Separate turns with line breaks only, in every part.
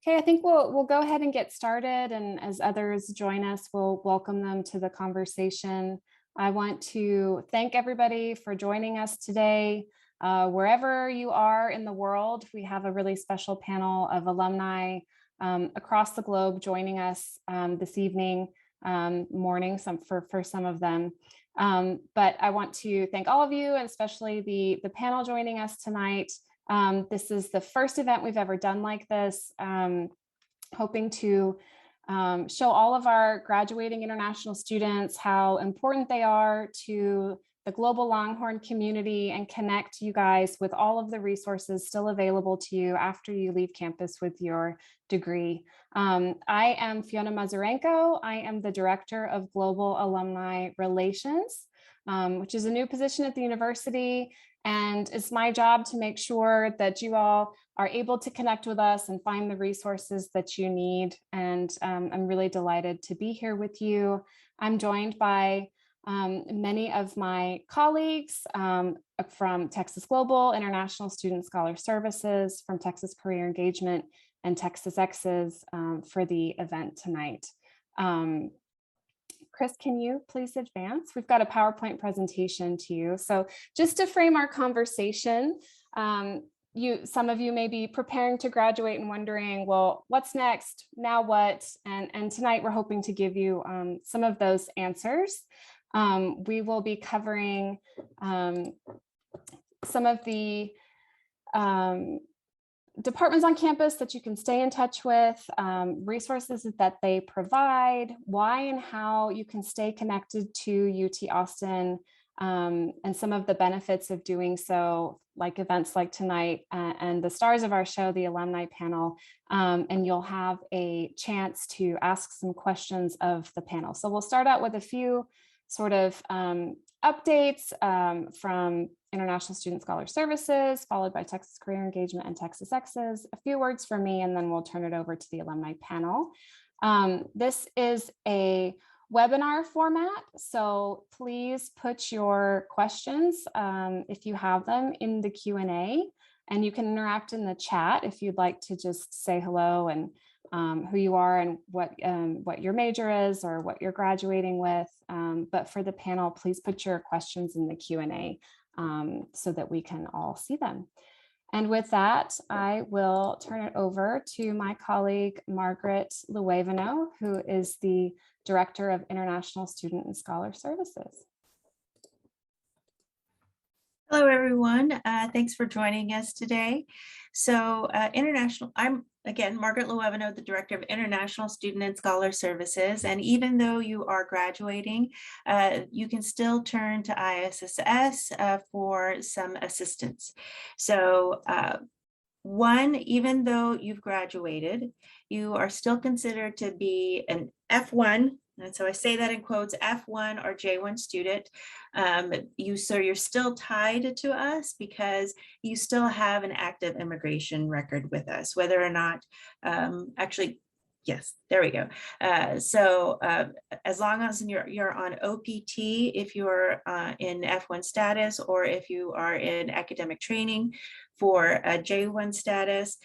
Okay, I think we'll go ahead and get started, and as others join us, we'll welcome them to the conversation. I want to thank everybody for joining us today. Wherever you are in the world, we have a really special panel of alumni across the globe joining us this evening, morning, for some of them. But I want to thank all of you, and especially the panel joining us tonight. This is the first event we've ever done like this, hoping to show all of our graduating international students how important they are to the global Longhorn community and connect you guys with all of the resources still available to you after you leave campus with your degree. I am Fiona Mazzurenko. I am the Director of Global Alumni Relations, which is a new position at the university. And it's my job to make sure that you all are able to connect with us and find the resources that you need. And I'm really delighted to be here with you. I'm joined by many of my colleagues from Texas Global, International Student Scholar Services, from Texas Career Engagement, and Texas Exes for the event tonight. Chris, can you please advance? We've got a PowerPoint presentation to you. So just to frame our conversation, some of you may be preparing to graduate and wondering, well, what's next? Now what? And tonight we're hoping to give you some of those answers. We will be covering some of the departments on campus that you can stay in touch with, resources that they provide, why and how you can stay connected to UT Austin, and some of the benefits of doing so, like events like tonight, and the stars of our show, the Alumni Panel, and you'll have a chance to ask some questions of the panel. So we'll start out with a few sort of updates from International Student Scholar Services, followed by Texas Career Engagement and Texas Exes, a few words from me, and then we'll turn it over to the Alumni Panel. This is a webinar format, so please put your questions, if you have them, in the Q&A, and you can interact in the chat if you'd like to just say hello and who you are and what your major is or what you're graduating with. But for the panel, please put your questions in the Q&A so that we can all see them. And with that, I will turn it over to my colleague, Margaret Luevano, who is the Director of International Student and Scholar Services.
Hello, everyone. Thanks for joining us today. So I'm again, Margaret Luevano, the Director of International Student and Scholar Services. And even though you are graduating, you can still turn to ISSS for some assistance. So even though you've graduated, you are still considered to be an F1. And so I say that in quotes, F1 or J1 student. So you're still tied to us because you still have an active immigration record with us, whether or not, yes, there we go. As long as you're on OPT, if you're in F1 status, or if you are in academic training for a J1 status,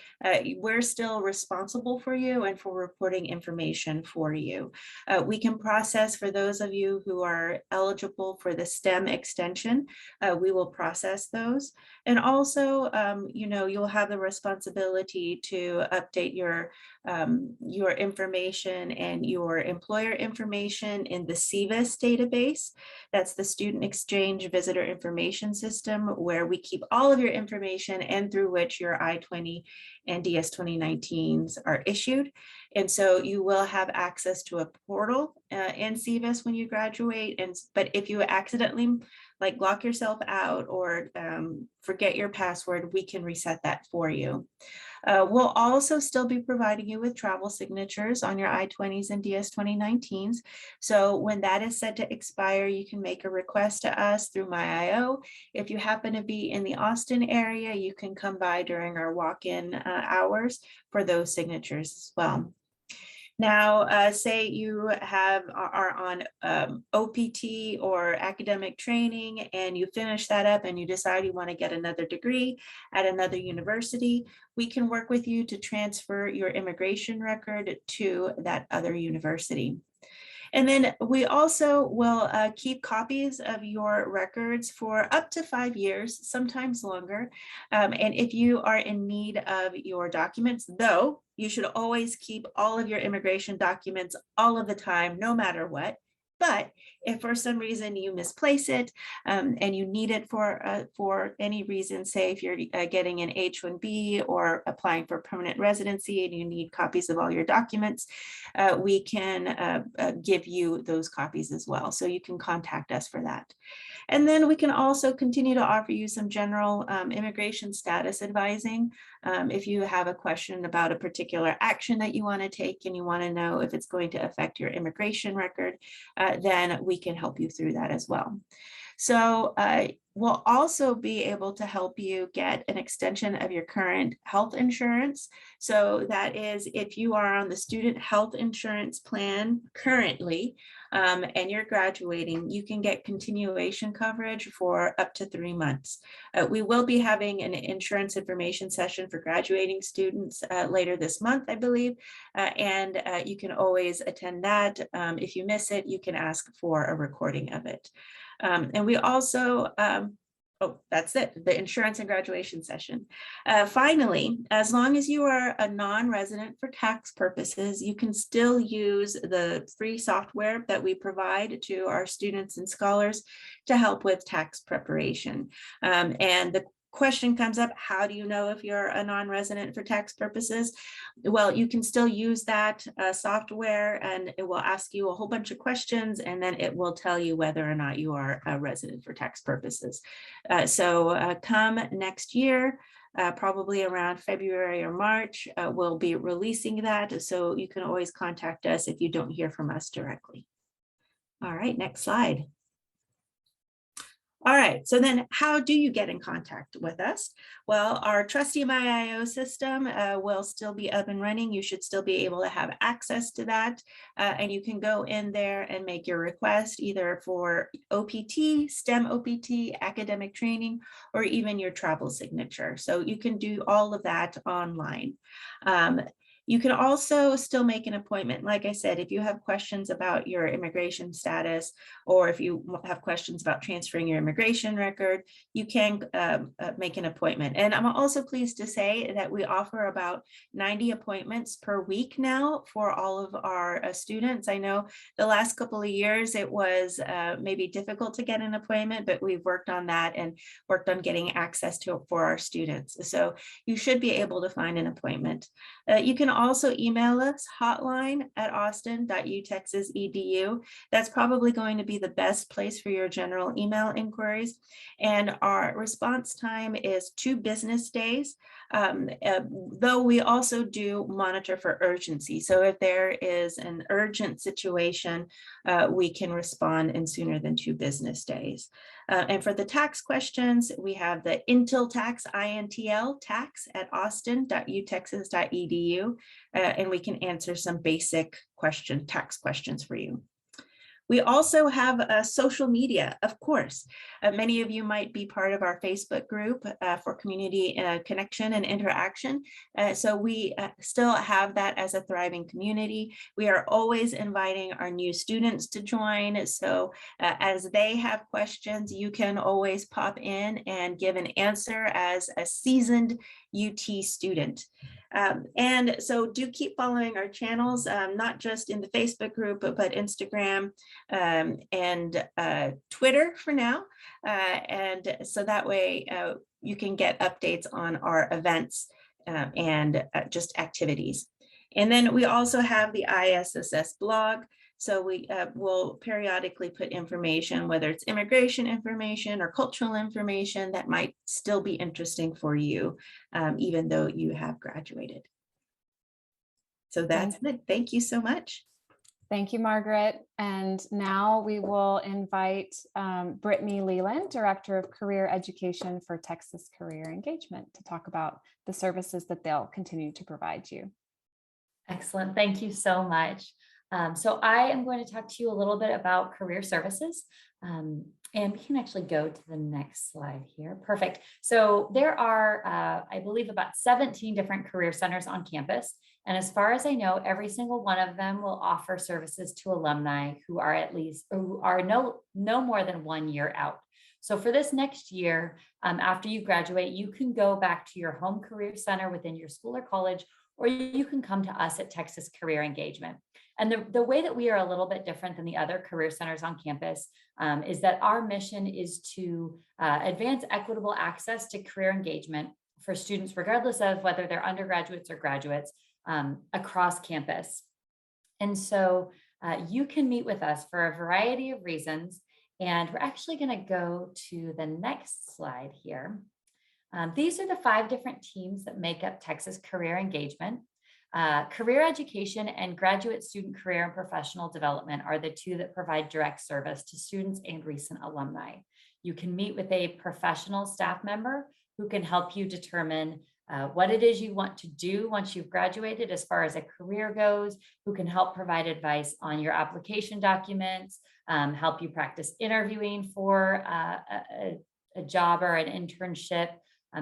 we're still responsible for you and for reporting information for you. We can process, for those of you who are eligible for the STEM extension, we will process those. And also, you'll have the responsibility to update your information and your employer information in the SEVIS database. That's the Student Exchange Visitor Information System, where we keep all of your information and through which your I-20 and DS-2019s are issued. And so you will have access to a portal in SEVIS when you graduate. But if you accidentally lock yourself out or forget your password, we can reset that for you. We'll also still be providing you with travel signatures on your I-20s and DS-2019s. So when that is set to expire, you can make a request to us through MyIO. If you happen to be in the Austin area, you can come by during our walk-in hours for those signatures as well. Now, say you are on OPT or academic training and you finish that up and you decide you want to get another degree at another university, we can work with you to transfer your immigration record to that other university. And then we also will keep copies of your records for up to 5 years, sometimes longer. And if you are in need of your documents, though, you should always keep all of your immigration documents all of the time, no matter what. But if for some reason you misplace it and you need it for any reason, say if you're getting an H-1B or applying for permanent residency and you need copies of all your documents, we can give you those copies as well. So you can contact us for that. And then we can also continue to offer you some general immigration status advising. If you have a question about a particular action that you want to take and you want to know if it's going to affect your immigration record, then we can help you through that as well. So we'll also be able to help you get an extension of your current health insurance. So that is if you are on the student health insurance plan currently and you're graduating, you can get continuation coverage for up to 3 months. We will be having an insurance information session for graduating students later this month, I believe, and you can always attend that. If you miss it, you can ask for a recording of it. And we also, oh, that's it, the insurance and graduation session. Finally, as long as you are a non-resident for tax purposes, you can still use the free software that we provide to our students and scholars to help with tax preparation. And the question comes up, how do you know if you're a non-resident for tax purposes? Well, you can still use that software and it will ask you a whole bunch of questions and then it will tell you whether or not you are a resident for tax purposes. So come next year, probably around February or March, we'll be releasing that. So you can always contact us if you don't hear from us directly. All right, next slide. All right, so then how do you get in contact with us? Well, our Trusty MyIO system will still be up and running. You should still be able to have access to that. And you can go in there and make your request either for OPT, STEM OPT, academic training, or even your travel signature. So you can do all of that online. You can also still make an appointment. Like I said, if you have questions about your immigration status, or if you have questions about transferring your immigration record, you can make an appointment. And I'm also pleased to say that we offer about 90 appointments per week now for all of our students. I know the last couple of years it was maybe difficult to get an appointment, but we've worked on that and worked on getting access to it for our students. So you should be able to find an appointment. You can also email us hotline@austin.utexas.edu. That's probably going to be the best place for your general email inquiries. And our response time is 2 business days, though we also do monitor for urgency. So if there is an urgent situation, we can respond in sooner than 2 business days. And for the tax questions, we have the Intil Tax, INTL tax @austin.utexas.edu, and we can answer some basic tax questions for you. We also have social media, of course. Many of you might be part of our Facebook group for community connection and interaction. So we still have that as a thriving community. We are always inviting our new students to join. So as they have questions, you can always pop in and give an answer as a seasoned UT student. And so do keep following our channels, not just in the Facebook group, but Instagram and Twitter for now. And so that way you can get updates on our events and just activities. And then we also have the ISSS blog. So we will periodically put information, whether it's immigration information or cultural information that might still be interesting for you, even though you have graduated. So that's it. Thank you so much.
Thank you, Margaret. And now we will invite Brittany Leland, Director of Career Education for Texas Career Engagement, to talk about the services that they'll continue to provide you.
Excellent. Thank you so much. So I am going to talk to you a little bit about career services. And we can actually go to the next slide here. Perfect. So there are, I believe, about 17 different career centers on campus. And as far as I know, every single one of them will offer services to alumni who are no more than 1 year out. So for this next year, after you graduate, you can go back to your home career center within your school or college, or you can come to us at Texas Career Engagement. And the way that we are a little bit different than the other career centers on campus is that our mission is to advance equitable access to career engagement for students, regardless of whether they're undergraduates or graduates across campus. And so you can meet with us for a variety of reasons. And we're actually going to go to the next slide here. These are the 5 different teams that make up Texas Career Engagement. Career education and graduate student career and professional development are the 2 that provide direct service to students and recent alumni. You can meet with a professional staff member who can help you determine what it is you want to do once you've graduated as far as a career goes, who can help provide advice on your application documents, help you practice interviewing for a job or an internship,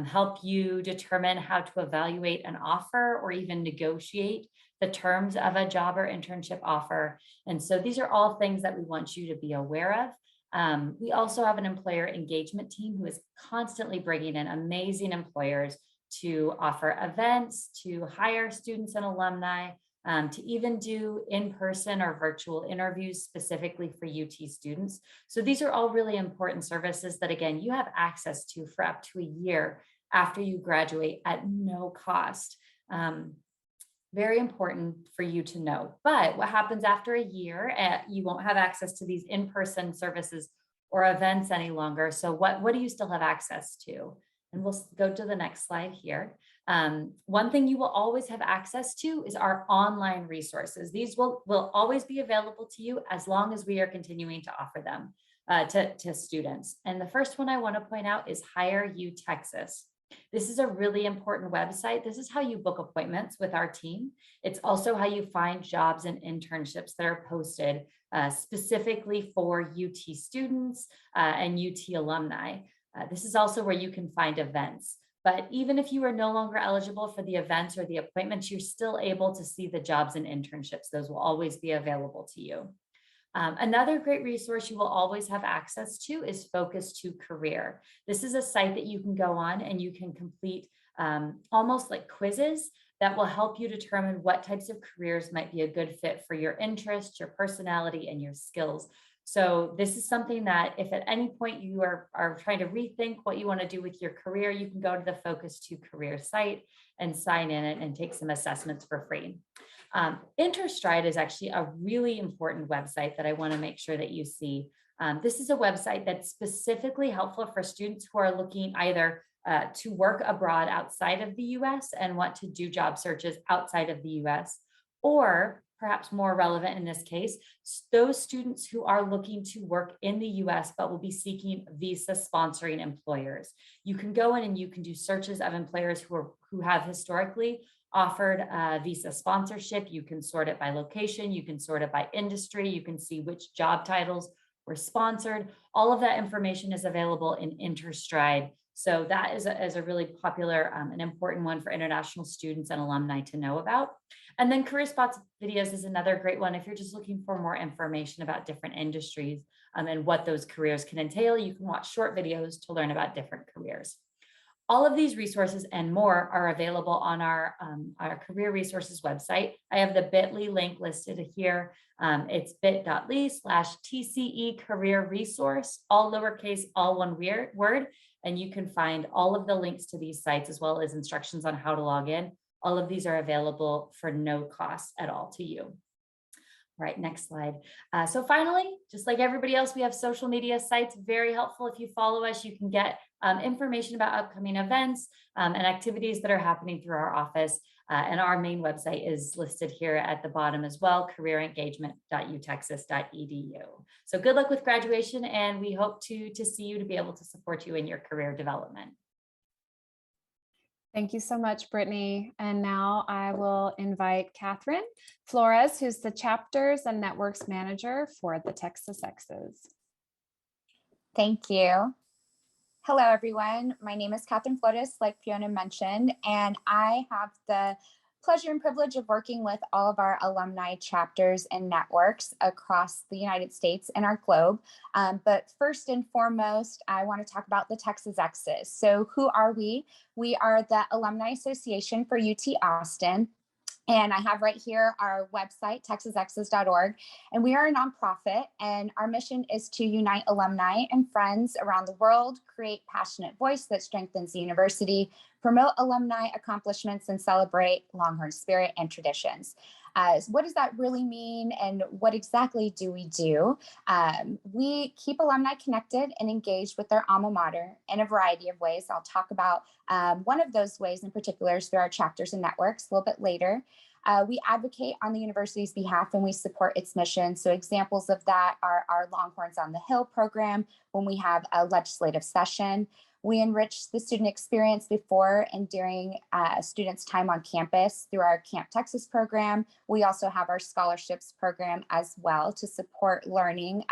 help you determine how to evaluate an offer or even negotiate the terms of a job or internship offer. And so these are all things that we want you to be aware of. We also have an employer engagement team who is constantly bringing in amazing employers to offer events, to hire students and alumni, to even do in-person or virtual interviews specifically for UT students. So these are all really important services that, again, you have access to for up to a year after you graduate at no cost. Very important for you to know. But what happens after a year, you won't have access to these in-person services or events any longer. So what do you still have access to? And we'll go to the next slide here. One thing you will always have access to is our online resources. These will always be available to you as long as we are continuing to offer them to students. And the first one I want to point out is Hire You Texas. This is a really important website. This is how you book appointments with our team. It's also how you find jobs and internships that are posted specifically for UT students and UT alumni. This is also where you can find events. But even if you are no longer eligible for the events or the appointments, you're still able to see the jobs and internships. Those will always be available to you. Another great resource you will always have access to is Focus to Career. This is a site that you can go on and you can complete almost like quizzes that will help you determine what types of careers might be a good fit for your interests, your personality, and your skills. So this is something that if at any point you are trying to rethink what you want to do with your career, you can go to the Focus to Career site and sign in it and take some assessments for free. InterStride is actually a really important website that I want to make sure that you see. This is a website that's specifically helpful for students who are looking either to work abroad outside of the US and want to do job searches outside of the US, or perhaps more relevant in this case, those students who are looking to work in the US but will be seeking visa sponsoring employers. You can go in and you can do searches of employers who have historically offered visa sponsorship. You can sort it by location, you can sort it by industry, you can see which job titles were sponsored. All of that information is available in InterStride. So that is a really popular and important one for international students and alumni to know about. And then Career Spots videos is another great one. If you're just looking for more information about different industries and what those careers can entail, you can watch short videos to learn about different careers. All of these resources and more are available on our career resources website. I have the bit.ly link listed here. It's bit.ly/TCE career resource, all lowercase, all one word. And you can find all of the links to these sites as well as instructions on how to log in. All of these are available for no cost at all to you. All right, next slide. So finally, just like everybody else, we have social media sites. Very helpful. If you follow us, you can get information about upcoming events and activities that are happening through our office. And our main website is listed here at the bottom as well, careerengagement.utexas.edu. So good luck with graduation, and we hope to see you to be able to support you in your career development.
Thank you so much, Brittany. And now I will invite Catherine Flores, who's the Chapters and Networks Manager for the Texas Exes.
Thank you. Hello, everyone. My name is Catherine Flores, like Fiona mentioned, and I have the pleasure and privilege of working with all of our alumni chapters and networks across the United States and our globe. But first and foremost, I want to talk about the Texas Exes. So who are we? We are the Alumni Association for UT Austin. And I have right here our website, texasexes.org. And we are a nonprofit, and our mission is to unite alumni and friends around the world, create passionate voice that strengthens the university, promote alumni accomplishments, and celebrate Longhorn spirit and traditions. What does that really mean, and what exactly do we do? We keep alumni connected and engaged with their alma mater in a variety of ways. I'll talk about one of those ways in particular is through our chapters and networks a little bit later. We advocate on the university's behalf and we support its mission. So examples of that are our Longhorns on the Hill program when we have a legislative session. We enrich the student experience before and during students' time on campus through our Camp Texas program. We also have our scholarships program as well to support learning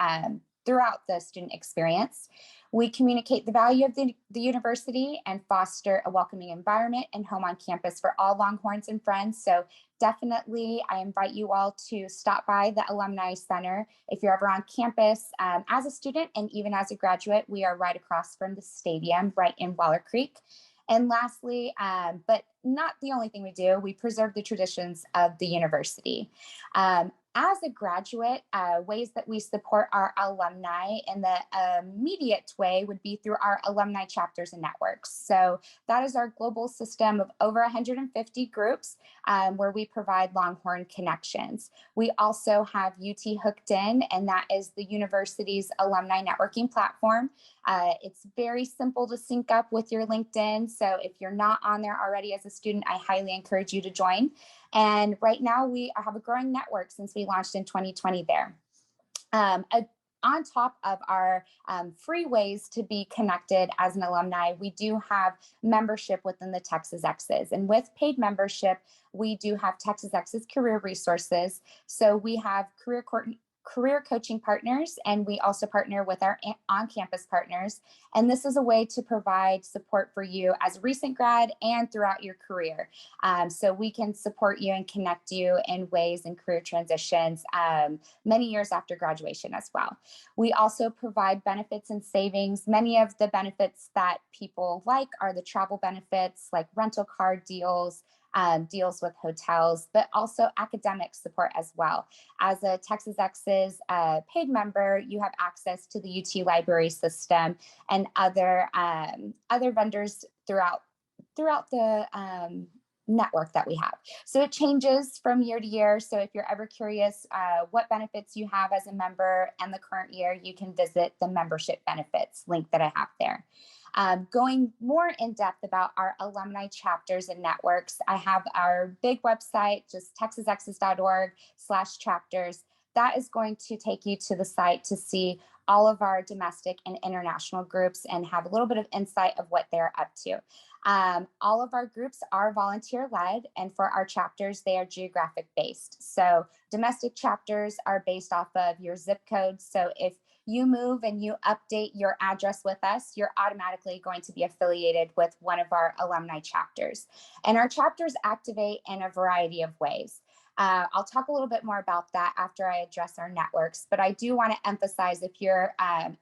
throughout the student experience. We communicate the value of the university and foster a welcoming environment and home on campus for all Longhorns and friends. So definitely, I invite you all to stop by the Alumni Center. If you're ever on campus as a student and even as a graduate, we are right across from the stadium, right in Waller Creek. And lastly, but not the only thing we do, we preserve the traditions of the university. As a graduate, ways that we support our alumni in the immediate way would be through our alumni chapters and networks. So that is our global system of over 150 groups where we provide Longhorn connections. We also have UT Hooked In, and that is the university's alumni networking platform. It's very simple to sync up with your LinkedIn. So if you're not on there already as a student, I highly encourage you to join. And right now we have a growing network since we launched in 2020 there. On top of our free ways to be connected as an alumni, we do have membership within the Texas Exes. And with paid membership, we do have Texas Exes career resources. So we have career coaching partners, and we also partner with our on-campus partners. And this is a way to provide support for you as a recent grad and throughout your career. So we can support you and connect you in ways in career transitions many years after graduation as well. We also provide benefits and savings. Many of the benefits that people like are the travel benefits like rental car deals, deals with hotels, but also academic support as well. As a Texas Exes paid member, you have access to the UT library system and other vendors throughout the network that we have. So it changes from year to year. So if you're ever curious what benefits you have as a member and the current year, you can visit the membership benefits link that I have there. Going more in depth about our alumni chapters and networks, I have our big website, just texasexes.org/chapters. That is going to take you to the site to see all of our domestic and international groups and have a little bit of insight of what they're up to. All of our groups are volunteer led, and for our chapters, they are geographic based. So domestic chapters are based off of your zip code. So if you move and you update your address with us, you're automatically going to be affiliated with one of our alumni chapters. And our chapters activate in a variety of ways. I'll talk a little bit more about that after I address our networks, but I do want to emphasize if you're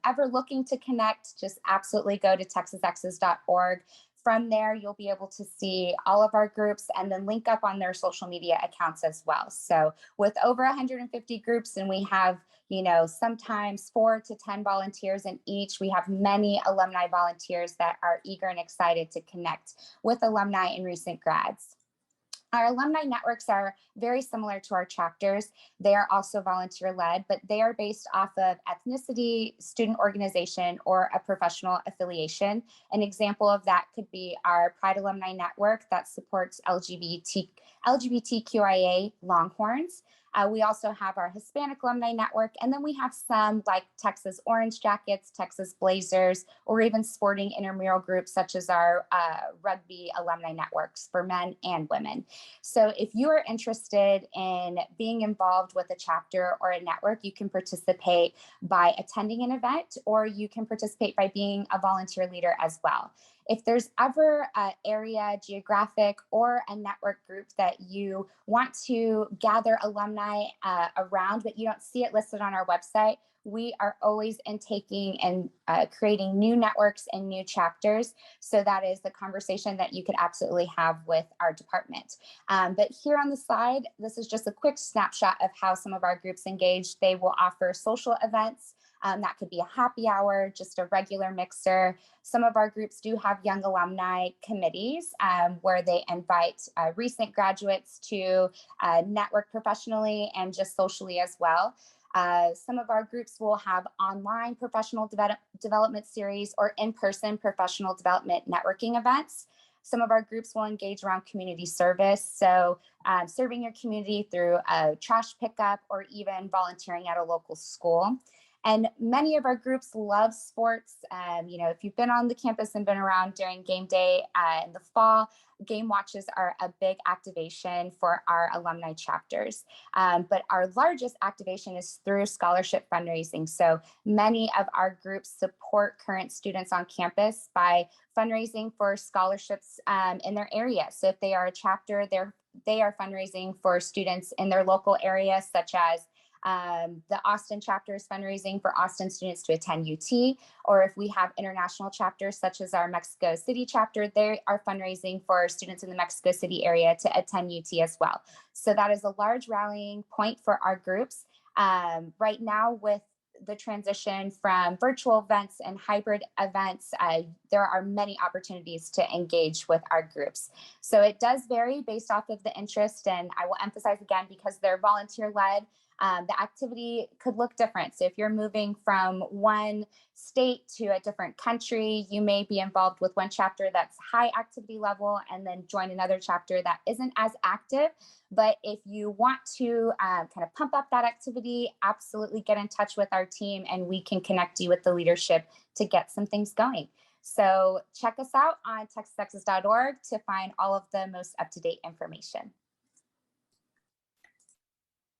ever looking to connect, just absolutely go to texasexes.org. From there, you'll be able to see all of our groups and then link up on their social media accounts as well. So with over 150 groups, and we have, sometimes 4 to 10 volunteers in each, we have many alumni volunteers that are eager and excited to connect with alumni and recent grads. Our alumni networks are very similar to our chapters. They are also volunteer-led, but they are based off of ethnicity, student organization, or a professional affiliation. An example of that could be our Pride Alumni Network that supports LGBTQIA Longhorns. We also have our Hispanic Alumni Network, and then we have some like Texas Orange Jackets, Texas Blazers, or even sporting intramural groups such as our Rugby Alumni Networks for men and women. So if you are interested in being involved with a chapter or a network, you can participate by attending an event, or you can participate by being a volunteer leader as well. If there's ever an area, geographic, or a network group that you want to gather alumni around, but you don't see it listed on our website, we are always intaking and creating new networks and new chapters. So that is the conversation that you could absolutely have with our department. But here on the slide, this is just a quick snapshot of how some of our groups engage. They will offer social events. That could be a happy hour, just a regular mixer. Some of our groups do have young alumni committees where they invite recent graduates to network professionally and just socially as well. Some of our groups will have online professional development series or in-person professional development networking events. Some of our groups will engage around community service. So serving your community through a trash pickup or even volunteering at a local school. And many of our groups love sports. If you've been on the campus and been around during game day in the fall, game watches are a big activation for our alumni chapters. But our largest activation is through scholarship fundraising. So many of our groups support current students on campus by fundraising for scholarships in their area. So if they are a chapter, they are fundraising for students in their local area, such as the Austin chapter is fundraising for Austin students to attend UT, or if we have international chapters such as our Mexico City chapter, they are fundraising for students in the Mexico City area to attend UT as well. So that is a large rallying point for our groups. Right now, with the transition from virtual events and hybrid events, there are many opportunities to engage with our groups. So it does vary based off of the interest, and I will emphasize again, because they're volunteer-led, the activity could look different. So if you're moving from one state to a different country, you may be involved with one chapter that's high activity level and then join another chapter that isn't as active. But if you want to kind of pump up that activity, absolutely get in touch with our team and we can connect you with the leadership to get some things going. So check us out on texasexes.org to find all of the most up-to-date information.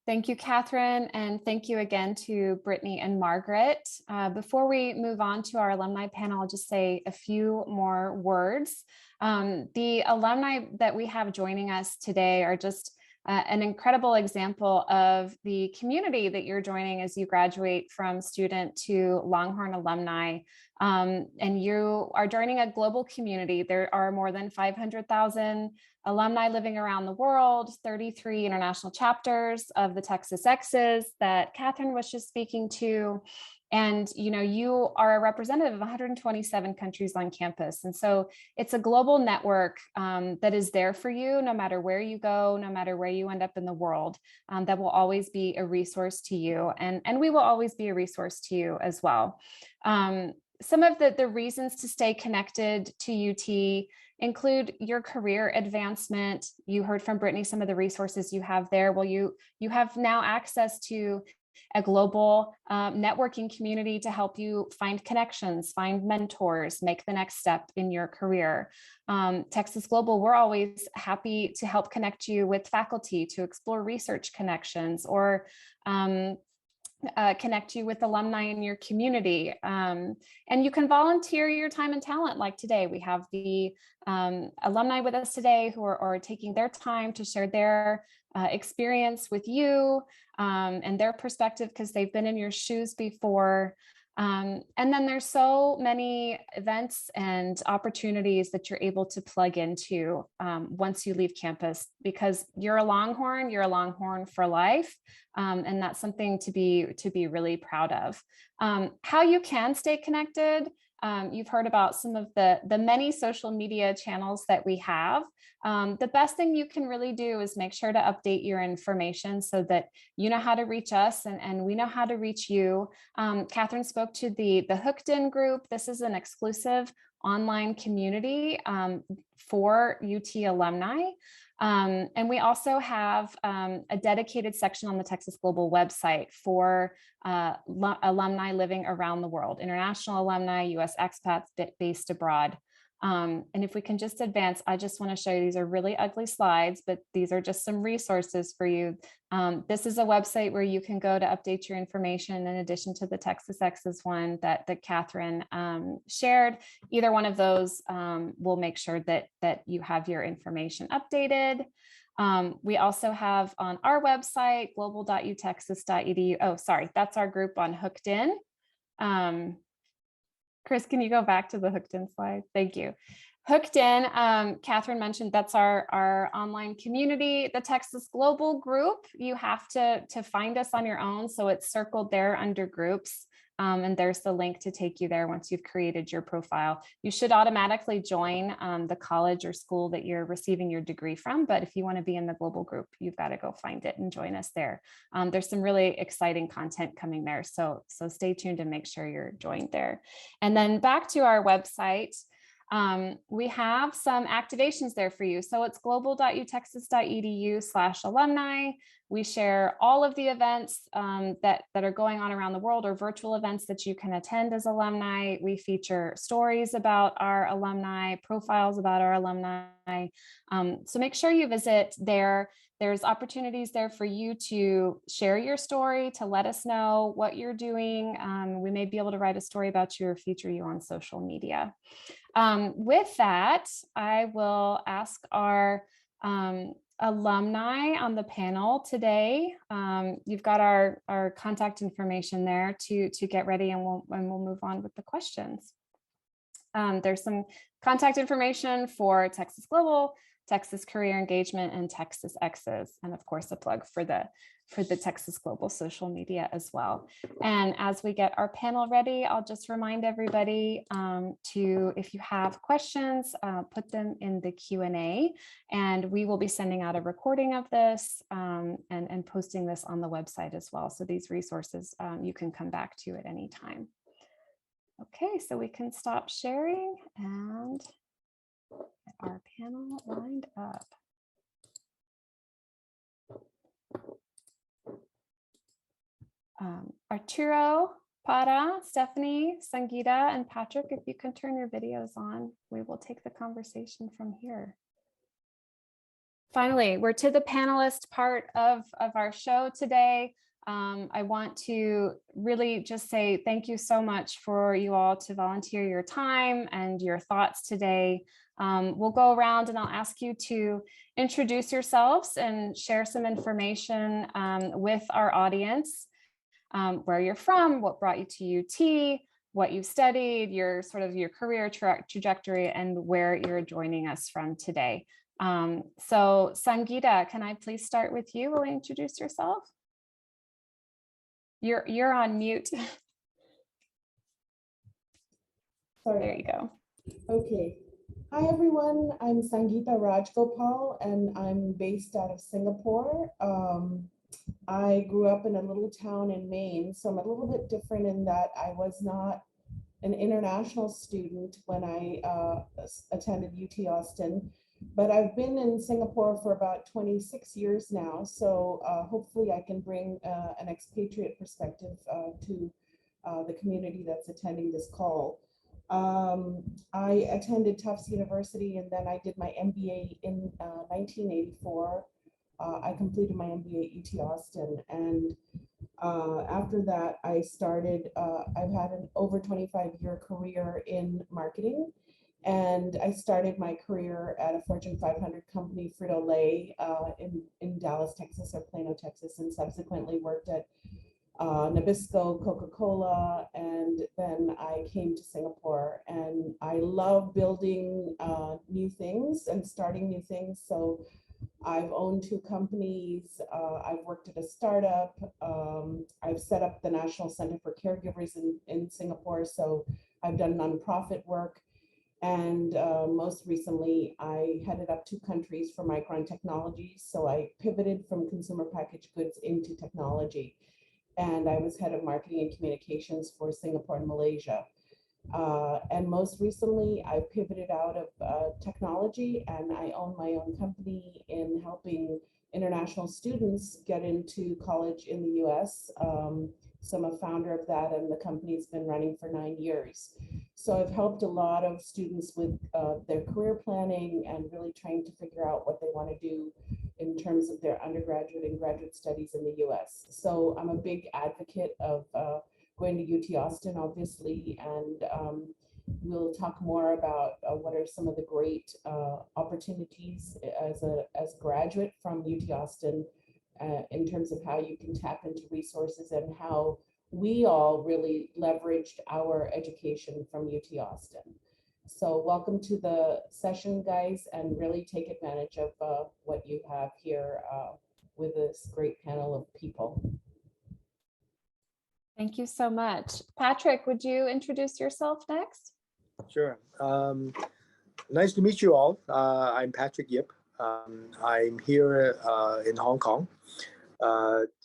Thank you, Catherine, and thank you again to Brittany and Margaret. Before we move on to our alumni panel, I'll just say a few more words. The alumni that we have joining us today are just an incredible example of the community that you're joining as you graduate from student to Longhorn alumni. And you are joining a global community. There are more than 500,000 alumni living around the world, 33 international chapters of the Texas Exes that Catherine was just speaking to. And you are a representative of 127 countries on campus. And so it's a global network that is there for you no matter where you go, no matter where you end up in the world, that will always be a resource to you. And we will always be a resource to you as well. Some of the reasons to stay connected to UT include your career advancement. You heard from Brittany some of the resources you have there. Well, you have now access to a global networking community to help you find connections, find mentors, make the next step in your career. Texas Global, we're always happy to help connect you with faculty to explore research connections or connect you with alumni in your community. And you can volunteer your time and talent like today. We have the alumni with us today who are taking their time to share their experience with you and their perspective because they've been in your shoes before. And then there's so many events and opportunities that you're able to plug into once you leave campus, because you're a Longhorn for life. And that's something to be really proud of. How you can stay connected. You've heard about some of the many social media channels that we have. The best thing you can really do is make sure to update your information so that you know how to reach us and we know how to reach you. Catherine spoke to the Hooked In group. This is an exclusive online community for UT alumni. And we also have a dedicated section on the Texas Global website for alumni living around the world, international alumni, US expats based abroad. And if we can just advance, I just want to show you, these are really ugly slides, but these are just some resources for you. This is a website where you can go to update your information in addition to the Texas Exes one that Catherine shared. Either one of those will make sure that you have your information updated. We also have on our website, global.utexas.edu. Oh, sorry, that's our group on Hooked In. Chris, can you go back to the Hooked In slide? Thank you. Hooked In, Catherine mentioned, that's our online community. The Texas Global group, you have to find us on your own. So it's circled there under groups. And there's the link to take you there once you've created your profile. You should automatically join the college or school that you're receiving your degree from. But if you want to be in the global group, you've got to go find it and join us there. There's some really exciting content coming there. So stay tuned and make sure you're joined there. And then back to our website. We have some activations there for you. So it's global.utexas.edu/alumni. We share all of the events that are going on around the world, or virtual events that you can attend as alumni. We feature stories about our alumni, profiles about our alumni. So make sure you visit there. There's opportunities there for you to share your story, to let us know what you're doing. We may be able to write a story about you or feature you on social media. With that, I will ask our alumni on the panel today. You've got our contact information there to get ready, and we'll move on with the questions. There's some contact information for Texas Global, Texas Career Engagement, and Texas Exes, and of course a plug for the Texas Global social media as well. And as we get our panel ready, I'll just remind everybody to, if you have questions, put them in the Q&A, and we will be sending out a recording of this and posting this on the website as well. So these resources you can come back to at any time. Okay, so we can stop sharing and get our panel lined up. Arturo, Parra, Stephanie, Sangeeta, and Patrick, if you can turn your videos on, we will take the conversation from here. Finally, we're to the panelist part of our show today. I want to really just say thank you so much for you all to volunteer your time and your thoughts today. We'll go around and I'll ask you to introduce yourselves and share some information with our audience. Where you're from, what brought you to UT, what you studied, your career trajectory, and where you're joining us from today. So Sangeeta, can I please start with you? Will you introduce yourself? You're on mute.
Sorry.
There you go.
Okay. Hi, everyone. I'm Sangeeta Rajgopal, and I'm based out of Singapore. I grew up in a little town in Maine, so I'm a little bit different in that I was not an international student when I attended UT Austin, but I've been in Singapore for about 26 years now. So hopefully I can bring an expatriate perspective to the community that's attending this call. I attended Tufts University, and then I did my MBA in 1984. I completed my MBA at UT Austin, and after that I started, I've had an over 25-year career in marketing, and I started my career at a Fortune 500 company, Frito-Lay, in Dallas, Texas, or Plano, Texas, and subsequently worked at Nabisco, Coca-Cola, and then I came to Singapore, and I love building new things and starting new things. So I've owned 2 companies. I've worked at a startup. I've set up the National Center for Caregivers in Singapore. So I've done nonprofit work. And most recently, I headed up 2 countries for Micron Technologies. So I pivoted from consumer packaged goods into technology. And I was head of marketing and communications for Singapore and Malaysia. And most recently, I pivoted out of technology, and I own my own company in helping international students get into college in the US. So I'm a founder of that, and the company's been running for 9 years. So I've helped a lot of students with their career planning and really trying to figure out what they want to do in terms of their undergraduate and graduate studies in the US. So I'm a big advocate of going to UT Austin, obviously, and we'll talk more about what are some of the great opportunities as a graduate from UT Austin in terms of how you can tap into resources and how we all really leveraged our education from UT Austin. So welcome to the session, guys, and really take advantage of what you have here with this great panel of people.
Thank you so much. Patrick, would you introduce yourself next?
Sure. Nice to meet you all. I'm Patrick Yip. I'm here in Hong Kong.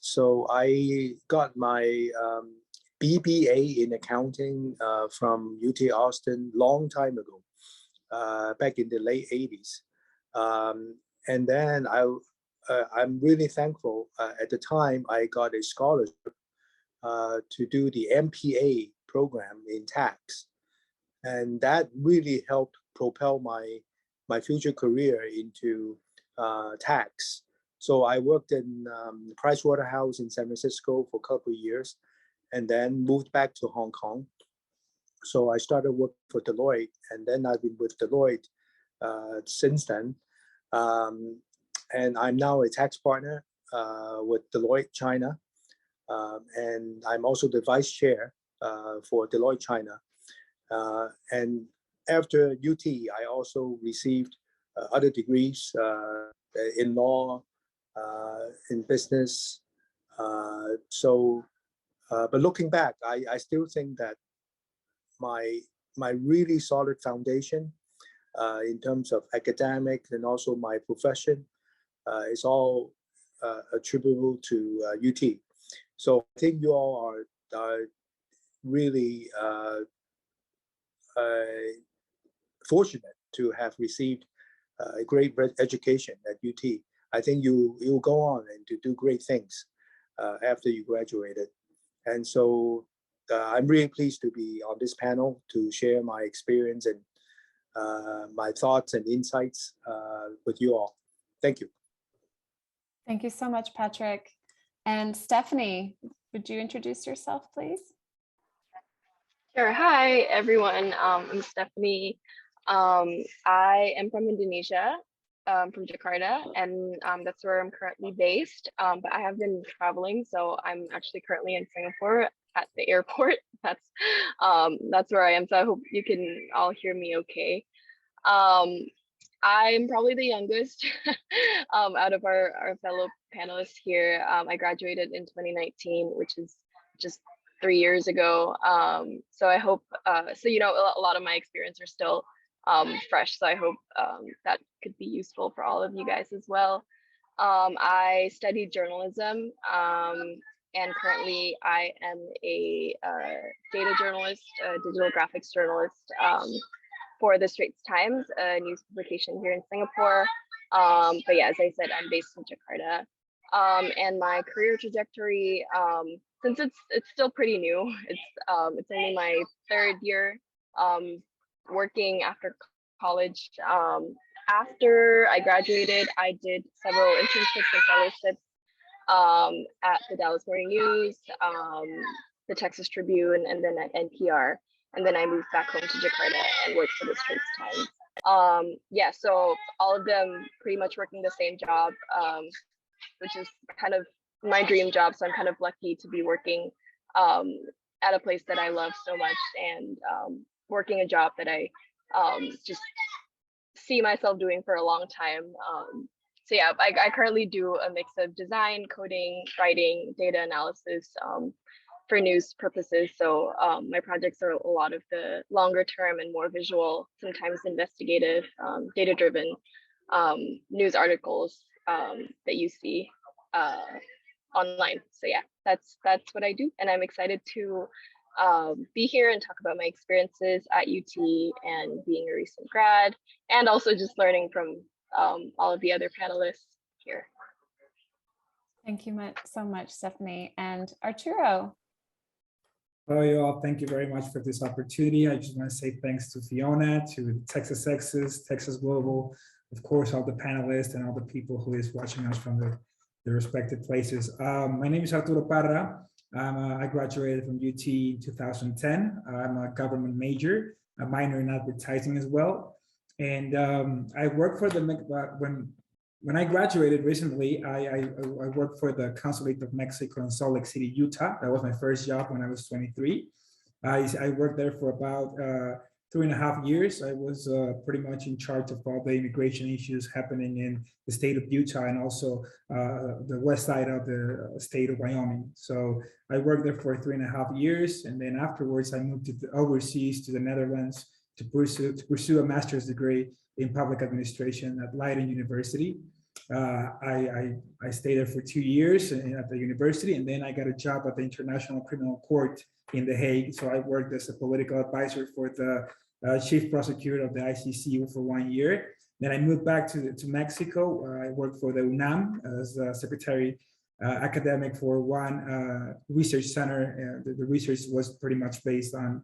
So I got my BBA in accounting from UT Austin long time ago, back in the late 80s. And then I'm really thankful. At the time, I got a scholarship to do the MPA program in tax. And that really helped propel my future career into tax. So I worked in Pricewaterhouse in San Francisco for a couple of years, and then moved back to Hong Kong. So I started working for Deloitte, and then I've been with Deloitte since then. And I'm now a tax partner with Deloitte China. And I'm also the vice chair for Deloitte China. And after UT, I also received other degrees in law, in business. But looking back, I still think that my really solid foundation in terms of academic and also my profession is all attributable to UT. So I think you all are really fortunate to have received a great education at UT. I think you'll go on and to do great things after you graduated. And so I'm really pleased to be on this panel to share my experience and my thoughts and insights with you all. Thank you.
Thank you so much, Patrick. And Stephanie, would you introduce yourself, please?
Sure. Hi, everyone. I'm Stephanie. I am from Indonesia, from Jakarta, and that's where I'm currently based. But I have been traveling, so I'm actually currently in Singapore at the airport. That's where I am. So I hope you can all hear me okay. I'm probably the youngest out of our fellow panelists here. I graduated in 2019, which is just 3 years ago. So I hope, so you know, a lot of my experience are still fresh. So I hope that could be useful for all of you guys as well. I studied journalism, and currently I am a data journalist, a digital graphics journalist for the Straits Times, a news publication here in Singapore. But yeah, as I said, I'm based in Jakarta. And my career trajectory, since it's still pretty new, it's only my 3rd year working after college. After I graduated, I did several internships and fellowships at the Dallas Morning News, the Texas Tribune, and then at NPR. And then I moved back home to Jakarta and worked for the Straits Times. Yeah, so all of them pretty much working the same job, which is kind of my dream job. So I'm kind of lucky to be working at a place that I love so much, and working a job that I just see myself doing for a long time. So yeah, I currently do a mix of design, coding, writing, data analysis for news purposes. So my projects are a lot of the longer term and more visual, sometimes investigative, data-driven news articles that you see online. So yeah, that's what I do, and I'm excited to be here and talk about my experiences at UT and being a recent grad, and also just learning from all of the other panelists here.
Thank you so much, Stephanie. And Arturo.
Hello, you all. Thank you very much for this opportunity. I just want to say thanks to Fiona, to Texas Exes, Texas Global, of course, all the panelists and all the people who is watching us from the respective places. My name is Arturo Parra. I graduated from UT in 2010. I'm a government major, a minor in advertising as well. And I worked for the, when I graduated recently, I worked for the Consulate of Mexico in Salt Lake City, Utah. That was my first job when I was 23. I worked there for about 3.5 years. I was pretty much in charge of all the immigration issues happening in the state of Utah and also the west side of the state of Wyoming. So I worked there for 3.5 years. And then afterwards, I moved overseas to the Netherlands to pursue a master's degree in public administration at Leiden University. I stayed there for 2 years at the university, and then I got a job at the International Criminal Court in The Hague. So I worked as a political advisor for the chief prosecutor of the ICC for 1 year. Then I moved back to Mexico. I worked for the UNAM as a secretary academic for one research center. The research was pretty much based on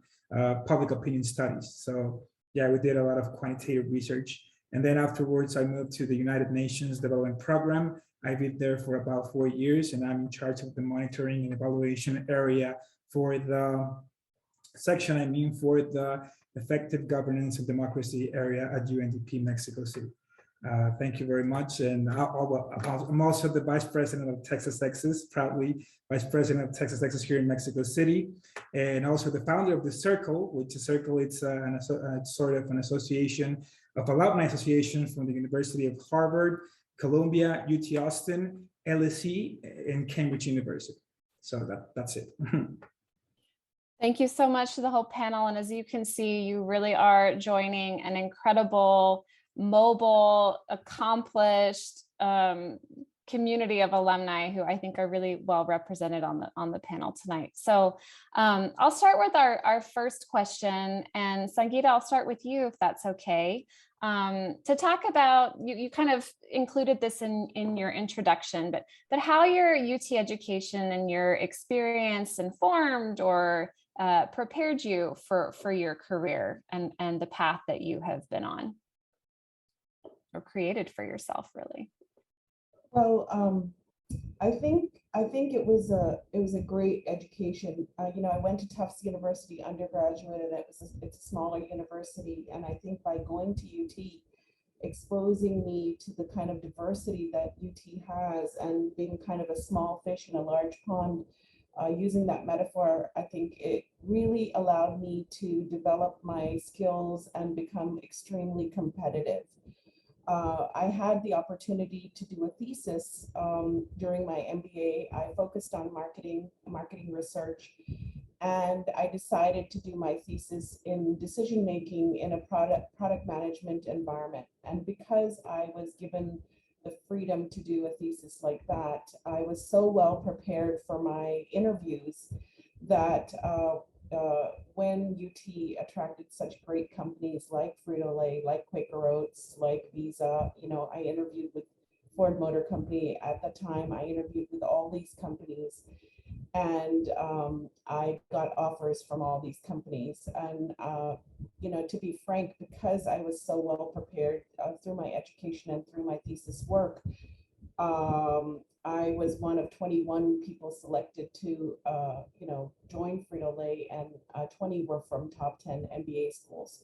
public opinion studies. So yeah, we did a lot of quantitative research. And then afterwards, I moved to the United Nations Development Program. I lived there for about 4 years, and I'm in charge of the monitoring and evaluation area for the section, for the effective governance and democracy area at UNDP Mexico City. Thank you very much. And I'm also the vice president of Texas Exes, proudly vice president of Texas Exes here in Mexico City, and also the founder of the Circle, which is Circle. It's sort of an association of alumni associations from the University of Harvard, Columbia, UT Austin, LSE, and Cambridge University. So that's it.
Thank you so much to the whole panel. And as you can see, you really are joining an incredible, mobile, accomplished community of alumni who I think are really well represented on the panel tonight. So I'll start with our first question, and Sangeeta, I'll start with you if that's okay. To talk about, you kind of included this in your introduction, but how your UT education and your experience informed or prepared you for your career and the path that you have been on or created for yourself, really.
Well, I think it was a great education. You know, I went to Tufts University undergraduate, and it's a smaller university. And I think by going to UT, exposing me to the kind of diversity that UT has, and being kind of a small fish in a large pond, using that metaphor, I think it really allowed me to develop my skills and become extremely competitive. I had the opportunity to do a thesis during my MBA. I focused on marketing research, and I decided to do my thesis in decision making in a product management environment. And because I was given the freedom to do a thesis like that, I was so well prepared for my interviews that when UT attracted such great companies like Frito-Lay, like Quaker Oats, like Visa, you know, I interviewed with Ford Motor Company at the time. I interviewed with all these companies, and I got offers from all these companies. And you know, to be frank, because I was so well prepared through my education and through my thesis work, I was one of 21 people selected to, you know, join Frito-Lay, and 20 were from top 10 MBA schools.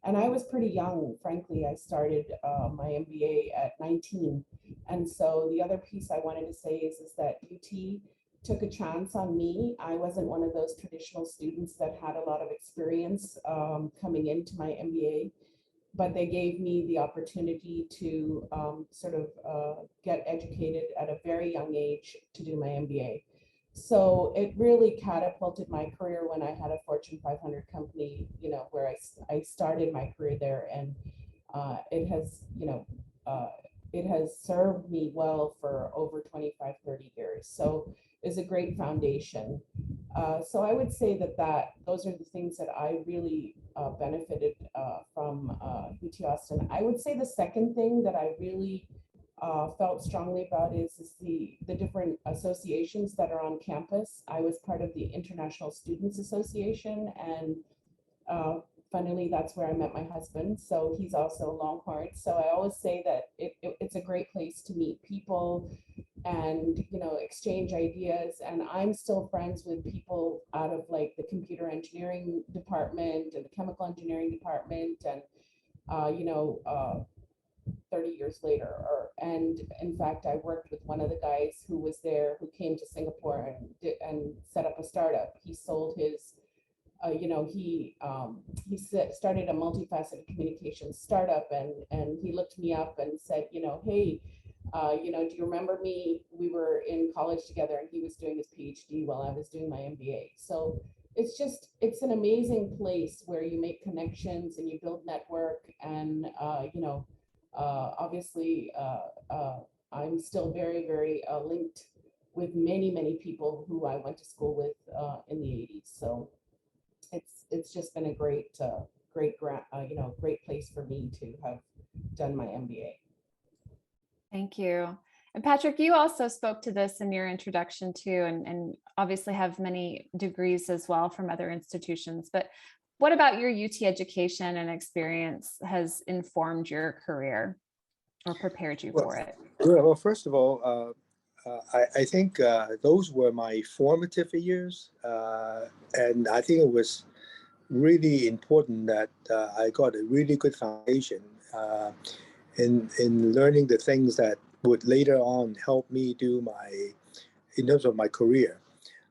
And I was pretty young, frankly. I started my MBA at 19. And so the other piece I wanted to say is that UT took a chance on me. I wasn't one of those traditional students that had a lot of experience coming into my MBA, but they gave me the opportunity to sort of get educated at a very young age to do my MBA. So it really catapulted my career when I had a Fortune 500 company, you know, where I started my career there, and it has, you know, it has served me well for over 25, 30 years. So it's a great foundation. So I would say that those are the things that I really benefited from UT Austin. I would say the second thing that I really felt strongly about is the different associations that are on campus. I was part of the International Students Association, and funnily, that's where I met my husband. So he's also a Longhorn. So I always say that it's a great place to meet people and, you know, exchange ideas. And I'm still friends with people out of like the computer engineering department and the chemical engineering department, and 30 years later. And in fact, I worked with one of the guys who was there, who came to Singapore and set up a startup. He sold his he started a multifaceted communications startup, and he looked me up and said, hey, do you remember me? We were in college together, and he was doing his PhD while I was doing my MBA. So it's an amazing place where you make connections and you build network. And, obviously, I'm still very, very linked with many, many people who I went to school with in the 80s. So it's just been a great place for me to have done my MBA.
Thank you. And Patrick, you also spoke to this in your introduction too, and obviously have many degrees as well from other institutions. But what about your UT education and experience has informed your career or prepared you for it?
Well, first of all, I think those were my formative years, and I think it was really important that I got a really good foundation in learning the things that would later on help me in terms of my career.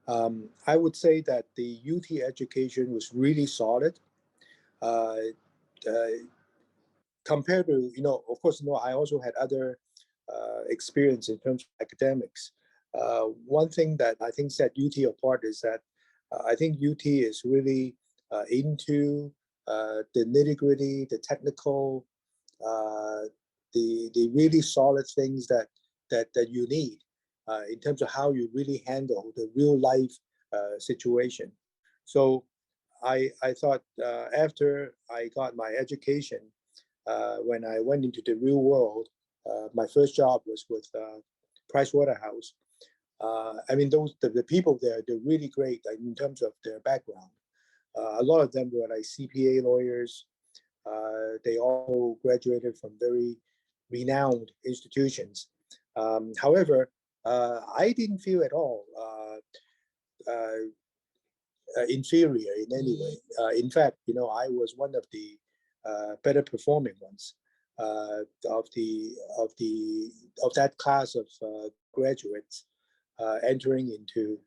I would say that the UT education was really solid compared to, of course, I also had other experience in terms of academics. One thing that I think set UT apart is that I think UT is really into the nitty-gritty, the technical, the really solid things that you need in terms of how you really handle the real life situation. So I thought after I got my education, when I went into the real world, my first job was with Price Waterhouse. I mean, the people there, they're really great in terms of their background. A lot of them were like CPA lawyers. They all graduated from very renowned institutions. However, I didn't feel at all inferior in any way. In fact, I was one of the better performing ones of that class of graduates entering into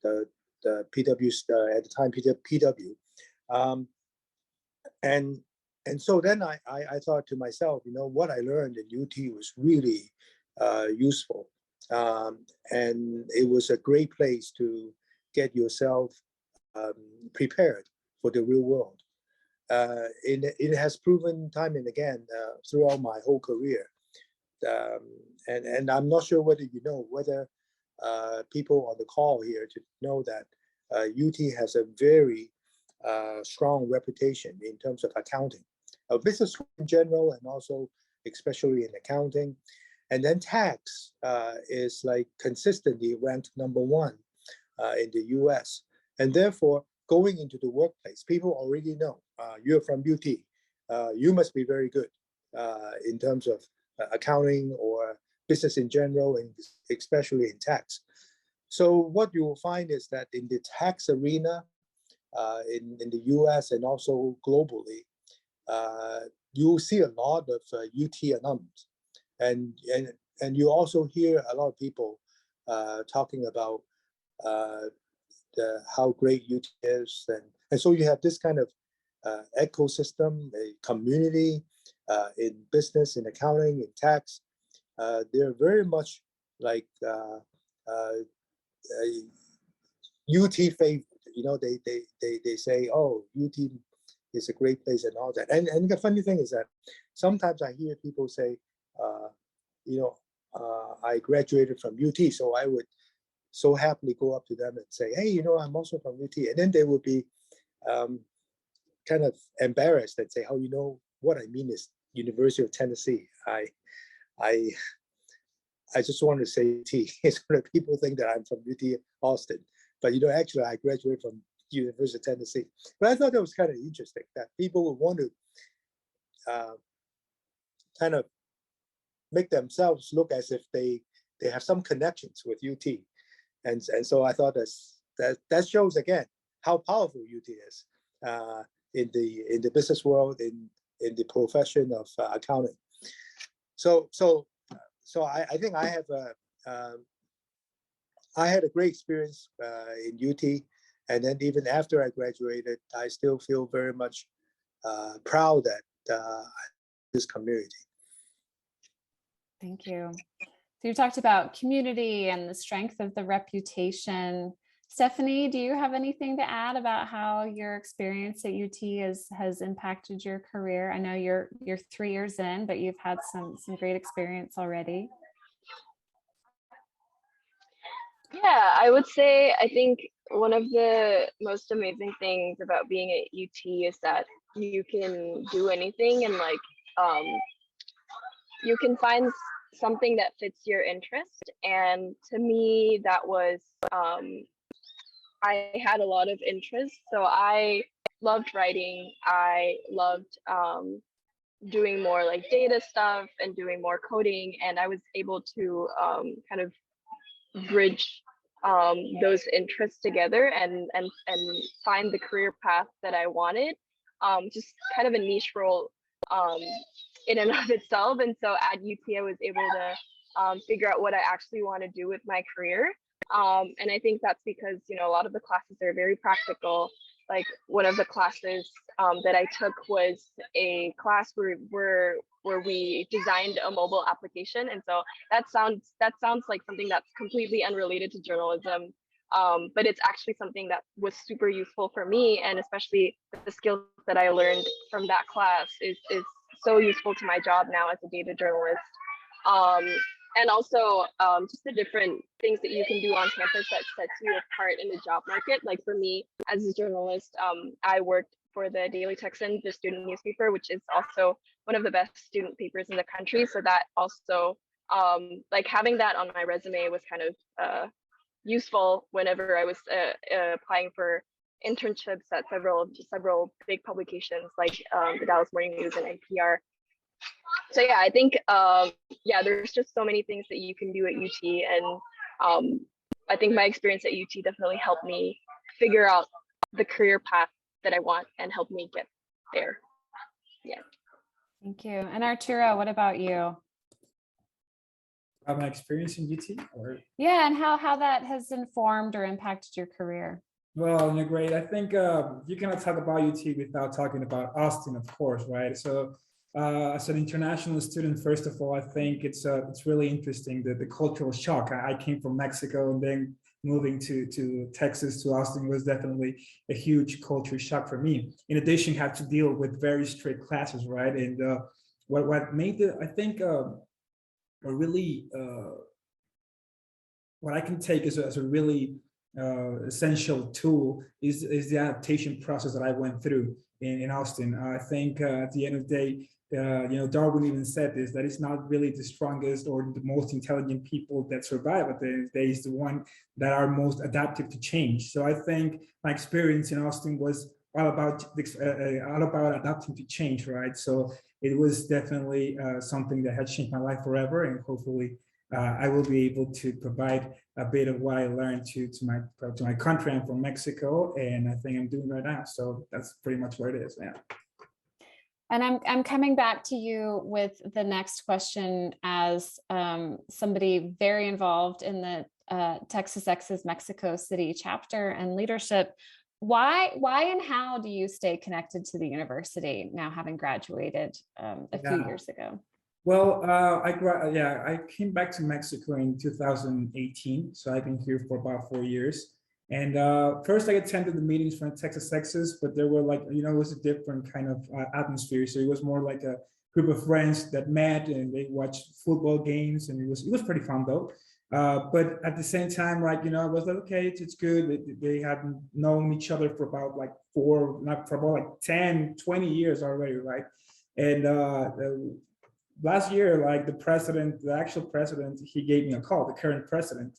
the PW at the time PW, and so then I thought to myself, what I learned in UT was really useful, and it was a great place to get yourself prepared for the real world. It has proven time and again throughout my whole career, and I'm not sure whether whether people on the call here to know that UT has a very strong reputation in terms of accounting, business in general, and also especially in accounting. And then tax is like consistently ranked #1 in the US. And therefore, going into the workplace, people already know you're from UT. You must be very good in terms of accounting or business in general, and especially in tax. So what you will find is that in the tax arena, in the US and also globally, you will see a lot of UT alums. And you also hear a lot of people talking about how great UT is. And so you have this kind of ecosystem, a community in business, in accounting, in tax. They're very much like UT favorite. They say, oh, UT is a great place and all that. And the funny thing is that sometimes I hear people say, I graduated from UT, so I would so happily go up to them and say, hey, I'm also from UT. And then they would be kind of embarrassed and say, oh, what I mean is University of Tennessee. I just want to say UT. So that people think that I'm from UT Austin. But actually I graduated from University of Tennessee. But I thought that was kind of interesting that people would want to kind of make themselves look as if they have some connections with UT. And so I thought that shows again how powerful UT is in the business world, in the profession of accounting. So I think I had a great experience in UT, and then even after I graduated, I still feel very much proud that this community.
Thank you. So you talked about community and the strength of the reputation. Stephanie, do you have anything to add about how your experience at UT has impacted your career? I know you're 3 years in, but you've had some great experience already.
Yeah, I would say I think one of the most amazing things about being at UT is that you can do anything, and you can find something that fits your interest. And to me, that was I had a lot of interest. So I loved writing. I loved doing more like data stuff and doing more coding. And I was able to kind of bridge those interests together and find the career path that I wanted. Just kind of a niche role in and of itself. And so at UT, I was able to figure out what I actually want to do with my career. And I think that's because, a lot of the classes are very practical. Like one of the classes that I took was a class where we designed a mobile application. And so that sounds like something that's completely unrelated to journalism. But it's actually something that was super useful for me, and especially the skills that I learned from that class is so useful to my job now as a data journalist. And also just the different things that you can do on campus that sets you apart in the job market. Like for me as a journalist, I worked for the Daily Texan, the student newspaper, which is also one of the best student papers in the country. So that also, like having that on my resume was kind of useful whenever I was applying for internships at several big publications like the Dallas Morning News and NPR. So yeah, I think there's just so many things that you can do at UT, and I think my experience at UT definitely helped me figure out the career path that I want and helped me get there. Yeah.
Thank you. And Arturo, what about you?
About my experience in UT? Or?
Yeah, and how that has informed or impacted your career.
Well, great. I think you cannot talk about UT without talking about Austin, of course, right? So as an international student, first of all, I think it's really interesting that the cultural shock. I came from Mexico, and then moving to Texas, to Austin, was definitely a huge culture shock for me. In addition, had to deal with very strict classes, right? And what made I think a really what I can take as a really essential tool is the adaptation process that I went through in Austin. I think at the end of the day, Darwin even said this, that it's not really the strongest or the most intelligent people that survive at the end of the day, is the one that are most adaptive to change. So I think my experience in Austin was all about adapting to change, right? So it was definitely something that had changed my life forever, and hopefully I will be able to provide a bit of what I learned to my country. I'm from Mexico, and I think I'm doing right now. So that's pretty much what it is. Yeah.
And I'm coming back to you with the next question as somebody very involved in the Texas Exes Mexico City chapter and leadership. Why and how do you stay connected to the university now, having graduated a few years ago?
Well, I came back to Mexico in 2018, so I've been here for about 4 years. And first I attended the meetings from Texas Exes, but there were it was a different kind of atmosphere. So it was more like a group of friends that met and they watched football games, and it was pretty fun though. But at the same time, like, you know, I was like, okay, it's good. They had known each other for about like not for about like 10, 20 years already, right? And last year, like the actual president, he gave me a call, the current president.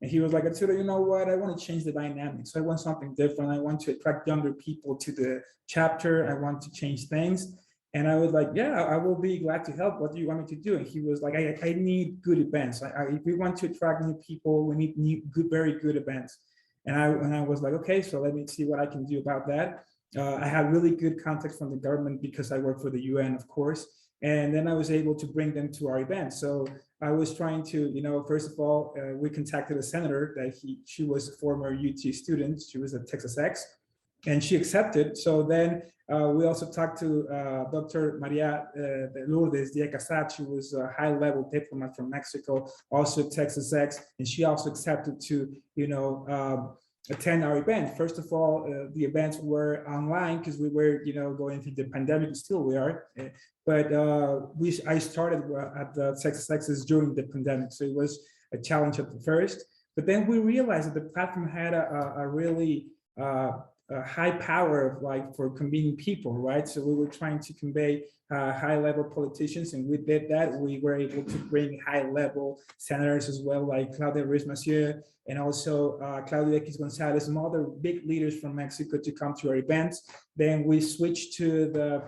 And he was like, Arturo, you know what? I want to change the dynamics. I want something different. I want to attract younger people to the chapter. I want to change things. And I was like, yeah, I will be glad to help. What do you want me to do? And he was like, I need good events. If we want to attract new people, we need very good events. And I was like, okay, so let me see what I can do about that. I had really good contacts from the government because I work for the UN, of course. And then I was able to bring them to our event. So I was trying to, you know, first of all, we contacted a senator that she was a former UT student. She was a Texas Ex, and she accepted. So then we also talked to Dr. Maria Lourdes Diaz-Casat. She was a high-level diplomat from Mexico, also Texas Ex, and she also accepted to, you know, attend our event. First of all, the events were online because we were, you know, going through the pandemic. Still we are, but I started at the Texas Exes during the pandemic, so it was a challenge at the first. But then we realized that the platform had a really high power of like for convening people, right? So we were trying to convey high-level politicians, and we did that. We were able to bring high-level senators as well, like Claudia Ruiz-Massieu, and also Claudio X Gonzalez, some other big leaders from Mexico to come to our events. Then we switched to the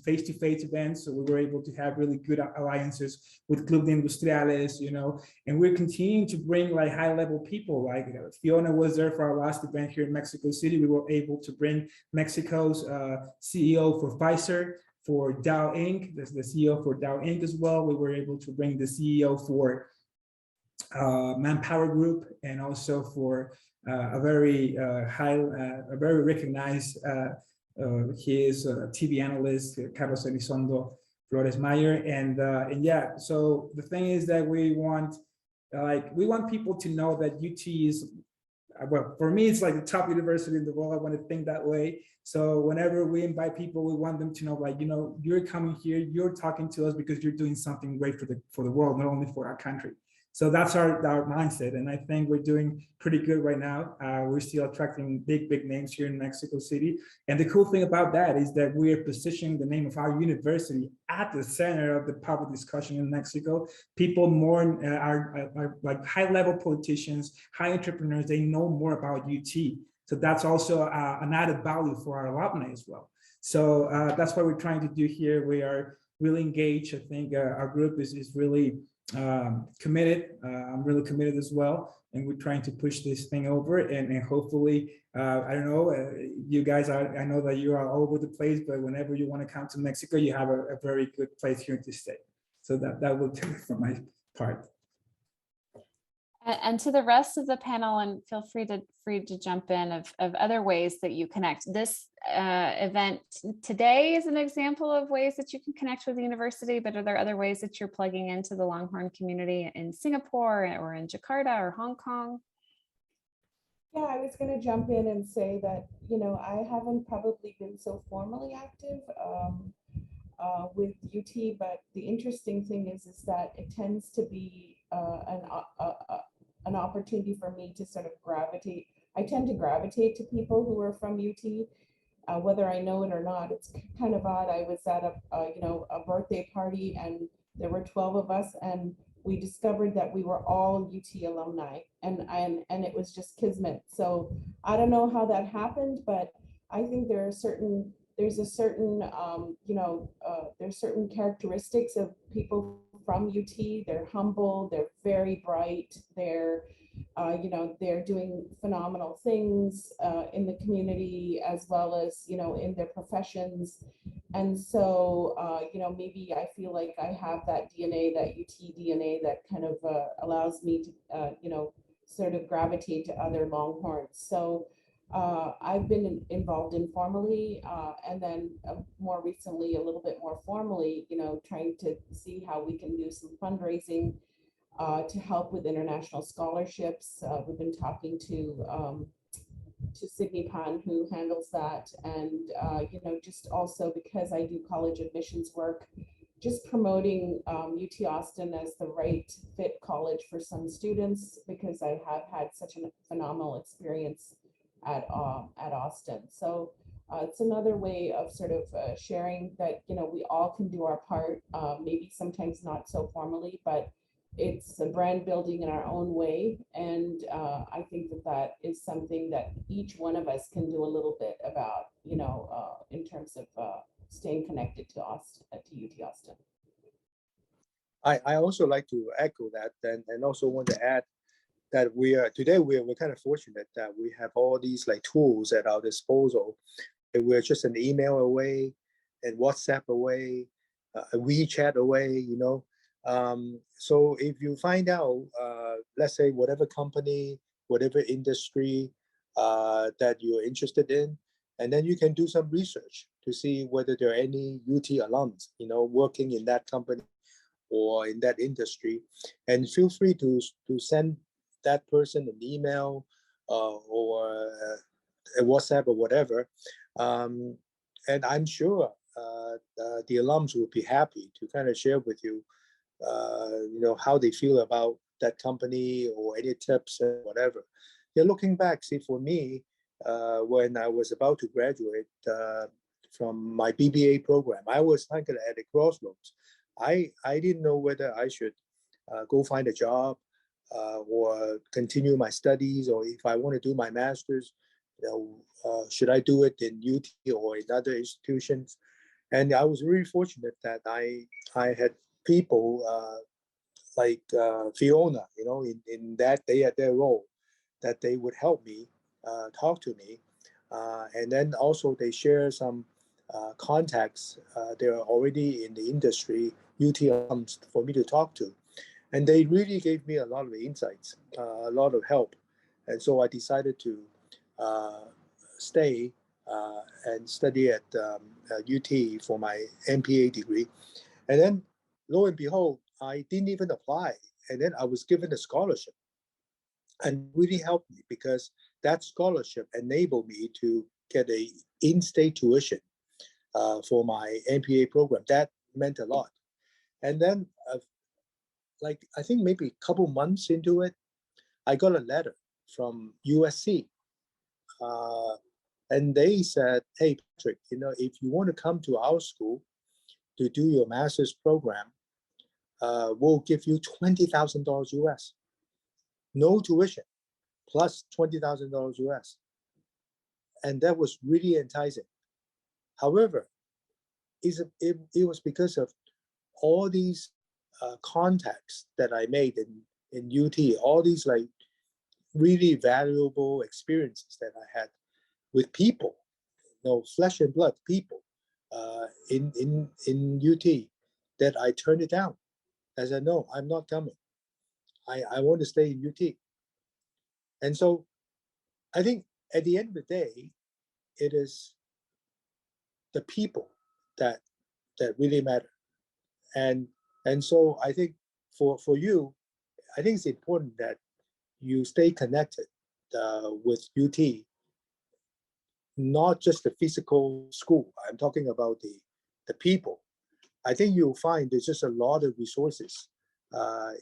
face-to-face events, so we were able to have really good alliances with Club de Industriales, you know, and we're continuing to bring like high-level people. Like Fiona was there for our last event here in Mexico City. We were able to bring Mexico's CEO for Pfizer, for Dow Inc., there's the CEO for Dow Inc. as well. We were able to bring the CEO for Manpower Group, and also for a very very recognized, he is a TV analyst, Carlos Elizondo Flores Mayer, and yeah. So the thing is that we want people to know that UT is, well, for me, it's like the top university in the world. I want to think that way. So whenever we invite people, we want them to know, like, you know, you're coming here, you're talking to us because you're doing something great for the world, not only for our country. So that's our mindset, and I think we're doing pretty good right now. We're still attracting big names here in Mexico City, and the cool thing about that is that we are positioning the name of our university at the center of the public discussion in Mexico. People more are like high-level politicians, high entrepreneurs. They know more about UT, so that's also an added value for our alumni as well. So that's what we're trying to do here. We are really engaged. I think our group is really committed. I'm really committed as well, and we're trying to push this thing over, and hopefully I don't know, you guys I know that you are all over the place, but whenever you want to come to Mexico, you have a very good place here to stay. So that will do it for my part.
And to the rest of the panel, and feel free to jump in of other ways that you connect. This event today is an example of ways that you can connect with the university, but are there other ways that you're plugging into the Longhorn community in Singapore or in Jakarta or Hong Kong?
Yeah, I was going to jump in and say that, you know, I haven't probably been so formally active with UT, but the interesting thing is that it tends to be an opportunity for me to sort of gravitate. I tend to gravitate to people who are from UT, whether I know it or not. It's kind of odd. I was at a birthday party, and there were 12 of us, and we discovered that we were all UT alumni, and it was just kismet. So I don't know how that happened, but I think there's certain characteristics of people from UT. They're humble, they're very bright, they're doing phenomenal things in the community as well as, in their professions. And so, maybe I feel like I have that DNA, that UT DNA that kind of allows me to, sort of gravitate to other Longhorns. So I've been involved informally, and then more recently, a little bit more formally, trying to see how we can do some fundraising to help with international scholarships. We've been talking to Sydney Pan, who handles that, and just also because I do college admissions work, just promoting UT Austin as the right fit college for some students, because I have had such a phenomenal experience at Austin. So it's another way of sort of sharing that, you know, we all can do our part, maybe sometimes not so formally, but it's a brand building in our own way. And I think that that is something that each one of us can do a little bit about, you know, in terms of staying connected to Austin, to UT Austin.
I also like to echo that, and also want to add that we're kind of fortunate that we have all these like tools at our disposal. We're just an email away, and WhatsApp away, a WeChat away, you know. So if you find out, let's say whatever company, whatever industry that you're interested in, and then you can do some research to see whether there are any UT alums, you know, working in that company or in that industry, and feel free to send that person an email or a WhatsApp or whatever, and I'm sure the alums will be happy to kind of share with you, you know, how they feel about that company or any tips or whatever. Yeah, looking back, see, for me, when I was about to graduate from my BBA program, I was kind of at a crossroads. I didn't know whether I should go find a job or continue my studies, or if I want to do my master's, you know, should I do it in UT or in other institutions? And I was really fortunate that I had people like Fiona, you know, in that they had their role, that they would help me, talk to me, and then also they share some contacts. They're already in the industry, UT alums, for me to talk to. And they really gave me a lot of insights, a lot of help. And so I decided to stay and study at UT for my MPA degree. And then lo and behold, I didn't even apply. And then I was given a scholarship, and really helped me because that scholarship enabled me to get a in-state tuition for my MPA program. That meant a lot. And then like I think maybe a couple months into it, I got a letter from USC, and they said, "Hey, Patrick, you know, if you want to come to our school to do your master's program, we'll give you $20,000 US, no tuition, plus $20,000 US." And that was really enticing. However, it was because of all these contacts that I made in UT, all these like really valuable experiences that I had with people, you know, flesh and blood people in UT, that I turned it down. I said, no, I'm not coming. I want to stay in UT. And so I think at the end of the day, it is the people that really matter. And so I think for you, I think it's important that you stay connected with UT, not just the physical school. I'm talking about the people. I think you'll find there's just a lot of resources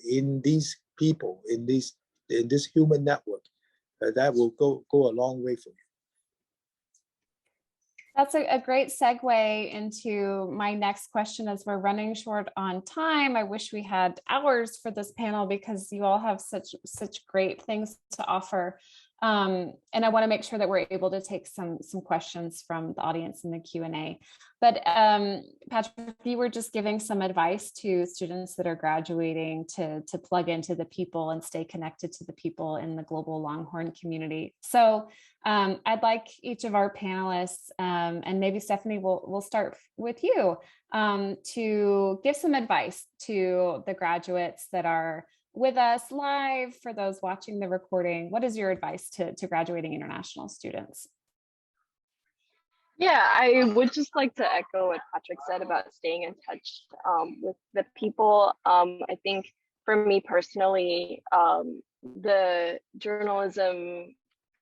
in these people, in this human network, that will go a long way for you.
That's a great segue into my next question. As we're running short on time, I wish we had hours for this panel because you all have such great things to offer. And I want to make sure that we're able to take some questions from the audience in the Q&A. But Patrick, you were just giving some advice to students that are graduating to plug into the people and stay connected to the people in the global Longhorn community. So I'd like each of our panelists, and maybe Stephanie, we'll start with you, to give some advice to the graduates that are with us live. For those watching the recording, what is your advice to graduating international students?
Yeah, I would just like to echo what Patrick said about staying in touch with the people. I think for me personally, the journalism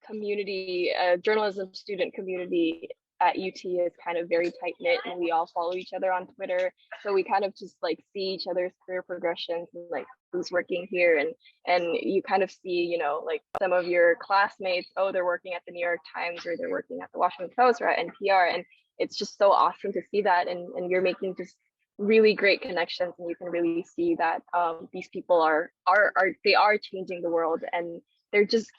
community, journalism student community at UT is kind of very tight knit, and we all follow each other on Twitter. So we kind of just like see each other's career progressions and like who's working here, and you kind of see, you know, like some of your classmates, oh, they're working at the New York Times or they're working at the Washington Post or at NPR, and it's just so awesome to see that, and you're making just really great connections, and you can really see that these people are changing the world, and they're just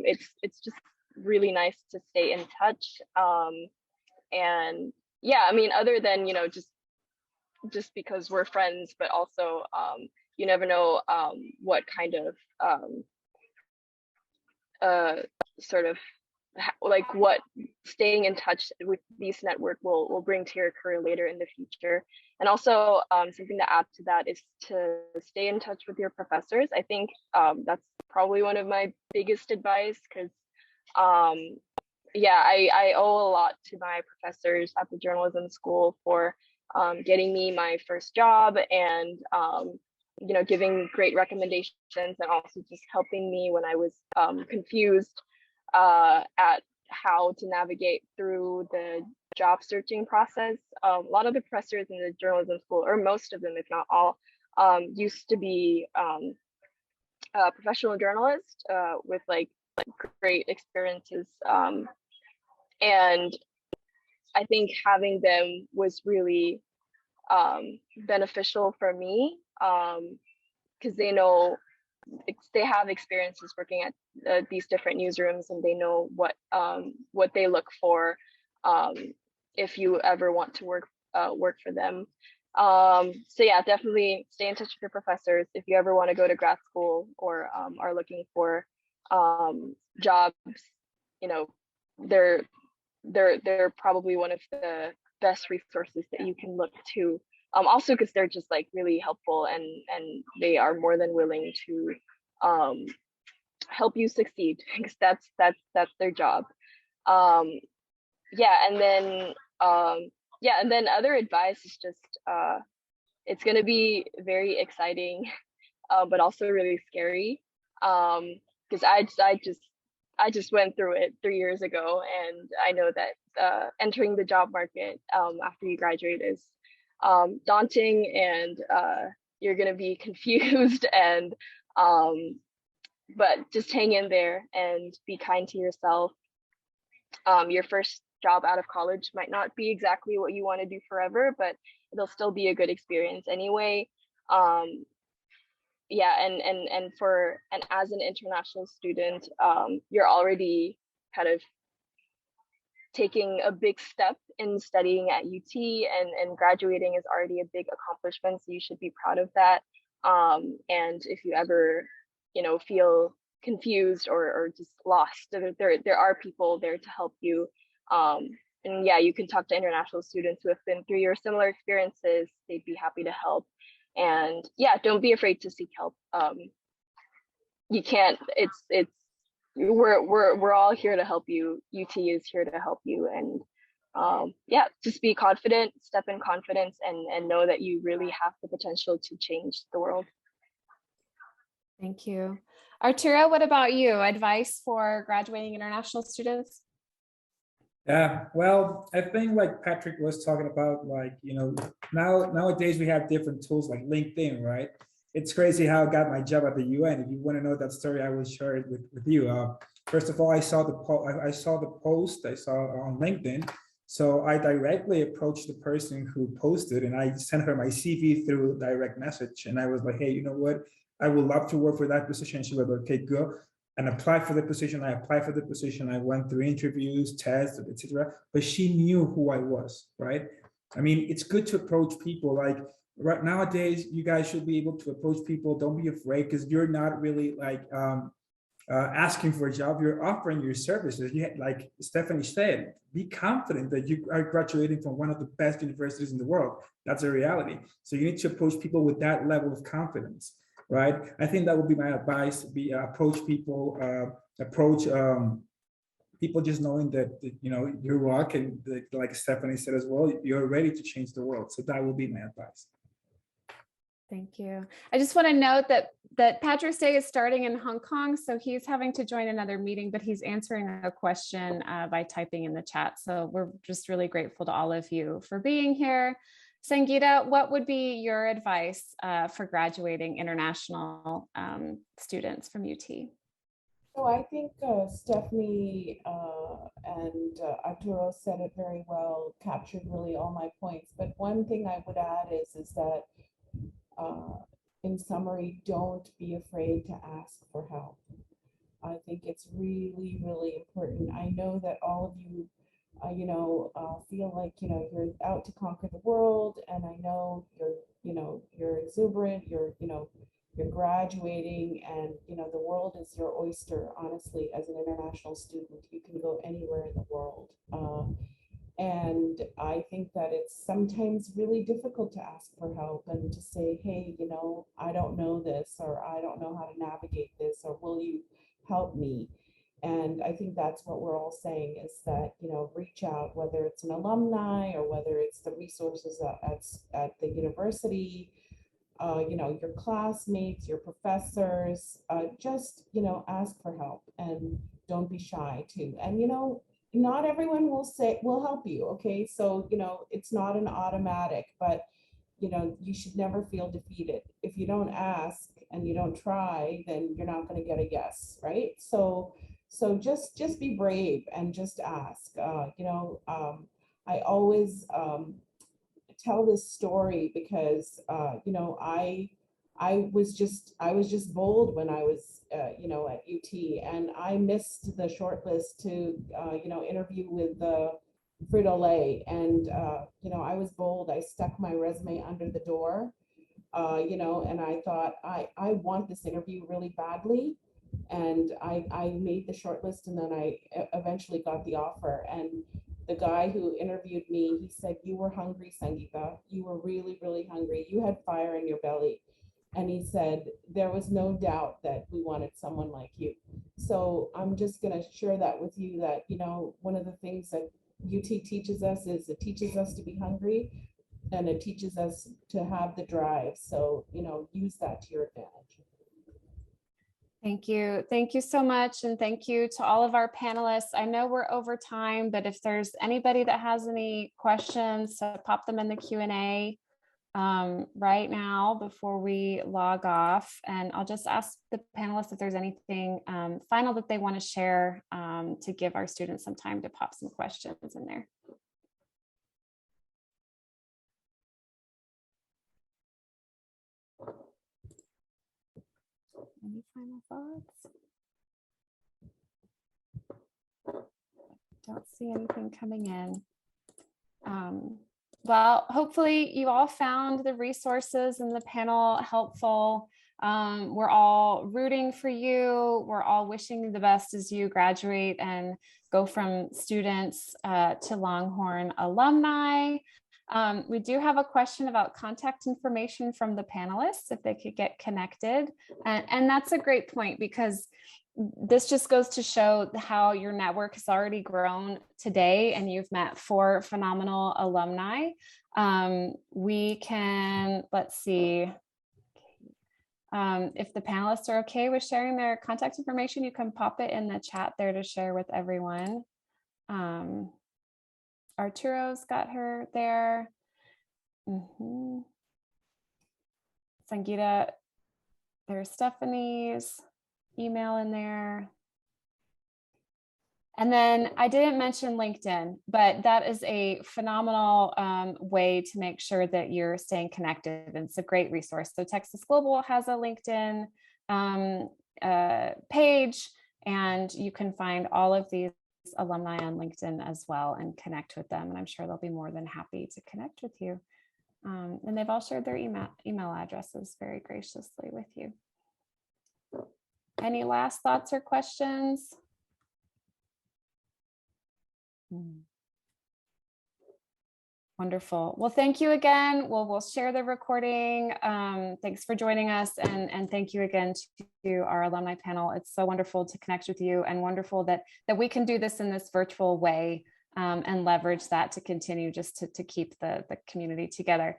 it's just really nice to stay in touch. And yeah, I mean, other than, you know, just because we're friends, but also you never know what kind of sort of like what staying in touch with these network will bring to your career later in the future. And also something to add to that is to stay in touch with your professors. I think that's probably one of my biggest advice, because yeah, I owe a lot to my professors at the journalism school for getting me my first job, and you know, giving great recommendations, and also just helping me when I was confused at how to navigate through the job searching process. A lot of the professors in the journalism school, or most of them, if not all, used to be professional journalists with like great experiences. And I think having them was really beneficial for me, because they know, they have experiences working at these different newsrooms, and they know what they look for if you ever want to work for them. So yeah, definitely stay in touch with your professors if you ever want to go to grad school or are looking for jobs. You know, they're probably one of the best resources that you can look to. Also because they're just like really helpful, and they are more than willing to help you succeed, because that's their job. Yeah, and then other advice is just it's going to be very exciting, but also really scary, because I just went through it 3 years ago, and I know that entering the job market after you graduate is daunting, and you're going to be confused, and but just hang in there and be kind to yourself. Your first job out of college might not be exactly what you want to do forever, but it'll still be a good experience anyway. Yeah, and as an international student, you're already kind of taking a big step in studying at UT, and graduating is already a big accomplishment, so you should be proud of that. And if you ever, you know, feel confused or just lost, there are people there to help you. And yeah, you can talk to international students who have been through your similar experiences. They'd be happy to help. And yeah, don't be afraid to seek help. You can't, we're all here to help you. UT is here to help you. And yeah, just be confident, step in confidence, and know that you really have the potential to change the world.
Thank you. Arturo, what about you? Advice for graduating international students?
Yeah, well, I think like Patrick was talking about, like, you know, nowadays we have different tools like LinkedIn, right? It's crazy how I got my job at the UN. If you want to know that story, I will share it with you. First of all, I saw the post I saw on LinkedIn. So I directly approached the person who posted, and I sent her my CV through direct message. And I was like, hey, you know what? I would love to work for that position. She was like, okay, go and apply for the position. I applied for the position. I went through interviews, tests, etc. But she knew who I was, right? I mean, it's good to approach people. Like right nowadays, you guys should be able to approach people. Don't be afraid, because you're not really like asking for a job. You're offering your services. Like Stephanie said, be confident that you are graduating from one of the best universities in the world. That's a reality. So you need to approach people with that level of confidence. Right. I think that would be my advice. Approach people, people just knowing that, you know, you rock, and like Stephanie said as well, you're ready to change the world. So that will be my advice.
Thank you. I just want to note that Patrick's Day is starting in Hong Kong, so he's having to join another meeting, but he's answering a question by typing in the chat. So we're just really grateful to all of you for being here. Sangeeta, what would be your advice for graduating international students from UT?
So I think Stephanie and Arturo said it very well, captured really all my points. But one thing I would add is that in summary, don't be afraid to ask for help. I think it's really, really important. I know that all of you, feel like, you're out to conquer the world, and I know you're exuberant, you're graduating, and, the world is your oyster, honestly, as an international student. You can go anywhere in the world. And I think that it's sometimes really difficult to ask for help and to say, hey, I don't know this, or I don't know how to navigate this, or will you help me? And I think that's what we're all saying, is that, reach out, whether it's an alumni or whether it's the resources at the university, your classmates, your professors, just, ask for help and don't be shy too. And, not everyone will help you. Okay. So, it's not an automatic, but, you should never feel defeated. If you don't ask and you don't try, then you're not going to get a yes. Right. So just be brave and just ask. I always tell this story because, I was just bold when I was, at UT, and I missed the shortlist to, interview with the Frito-Lay, and, I was bold. I stuck my resume under the door, and I thought, I want this interview really badly. And I made the shortlist, and then I eventually got the offer. And the guy who interviewed me, he said, you were hungry, Sangeeta. You were really, really hungry. You had fire in your belly. And he said, there was no doubt that we wanted someone like you. So I'm just going to share that with you, that, one of the things that UT teaches us is it teaches us to be hungry, and it teaches us to have the drive. So, use that to your advantage.
Thank you. Thank you so much. And thank you to all of our panelists. I know we're over time, but if there's anybody that has any questions, pop them in the Q&A right now before we log off. And I'll just ask the panelists if there's anything final that they want to share to give our students some time to pop some questions in there. Any final thoughts? Don't see anything coming in. Well, hopefully you all found the resources in the panel helpful. We're all rooting for you. We're all wishing you the best as you graduate and go from students to Longhorn alumni. We do have a question about contact information from the panelists, if they could get connected. And that's a great point, because this just goes to show how your network has already grown today, and you've met 4 phenomenal alumni. We can, let's see, if the panelists are okay with sharing their contact information, you can pop it in the chat there to share with everyone. Arturo's got her there. Sangeeta, there's Stephanie's email in there. And then I didn't mention LinkedIn, but that is a phenomenal way to make sure that you're staying connected. And it's a great resource. So Texas Global has a LinkedIn page, and you can find all of these alumni on LinkedIn as well and connect with them. And I'm sure they'll be more than happy to connect with you. And they've all shared their email addresses very graciously with you. Any last thoughts or questions? Wonderful. Well, thank you again. We'll share the recording. Thanks for joining us. And thank you again to our alumni panel. It's so wonderful to connect with you, and wonderful that we can do this in this virtual way and leverage that to continue just to keep the community together.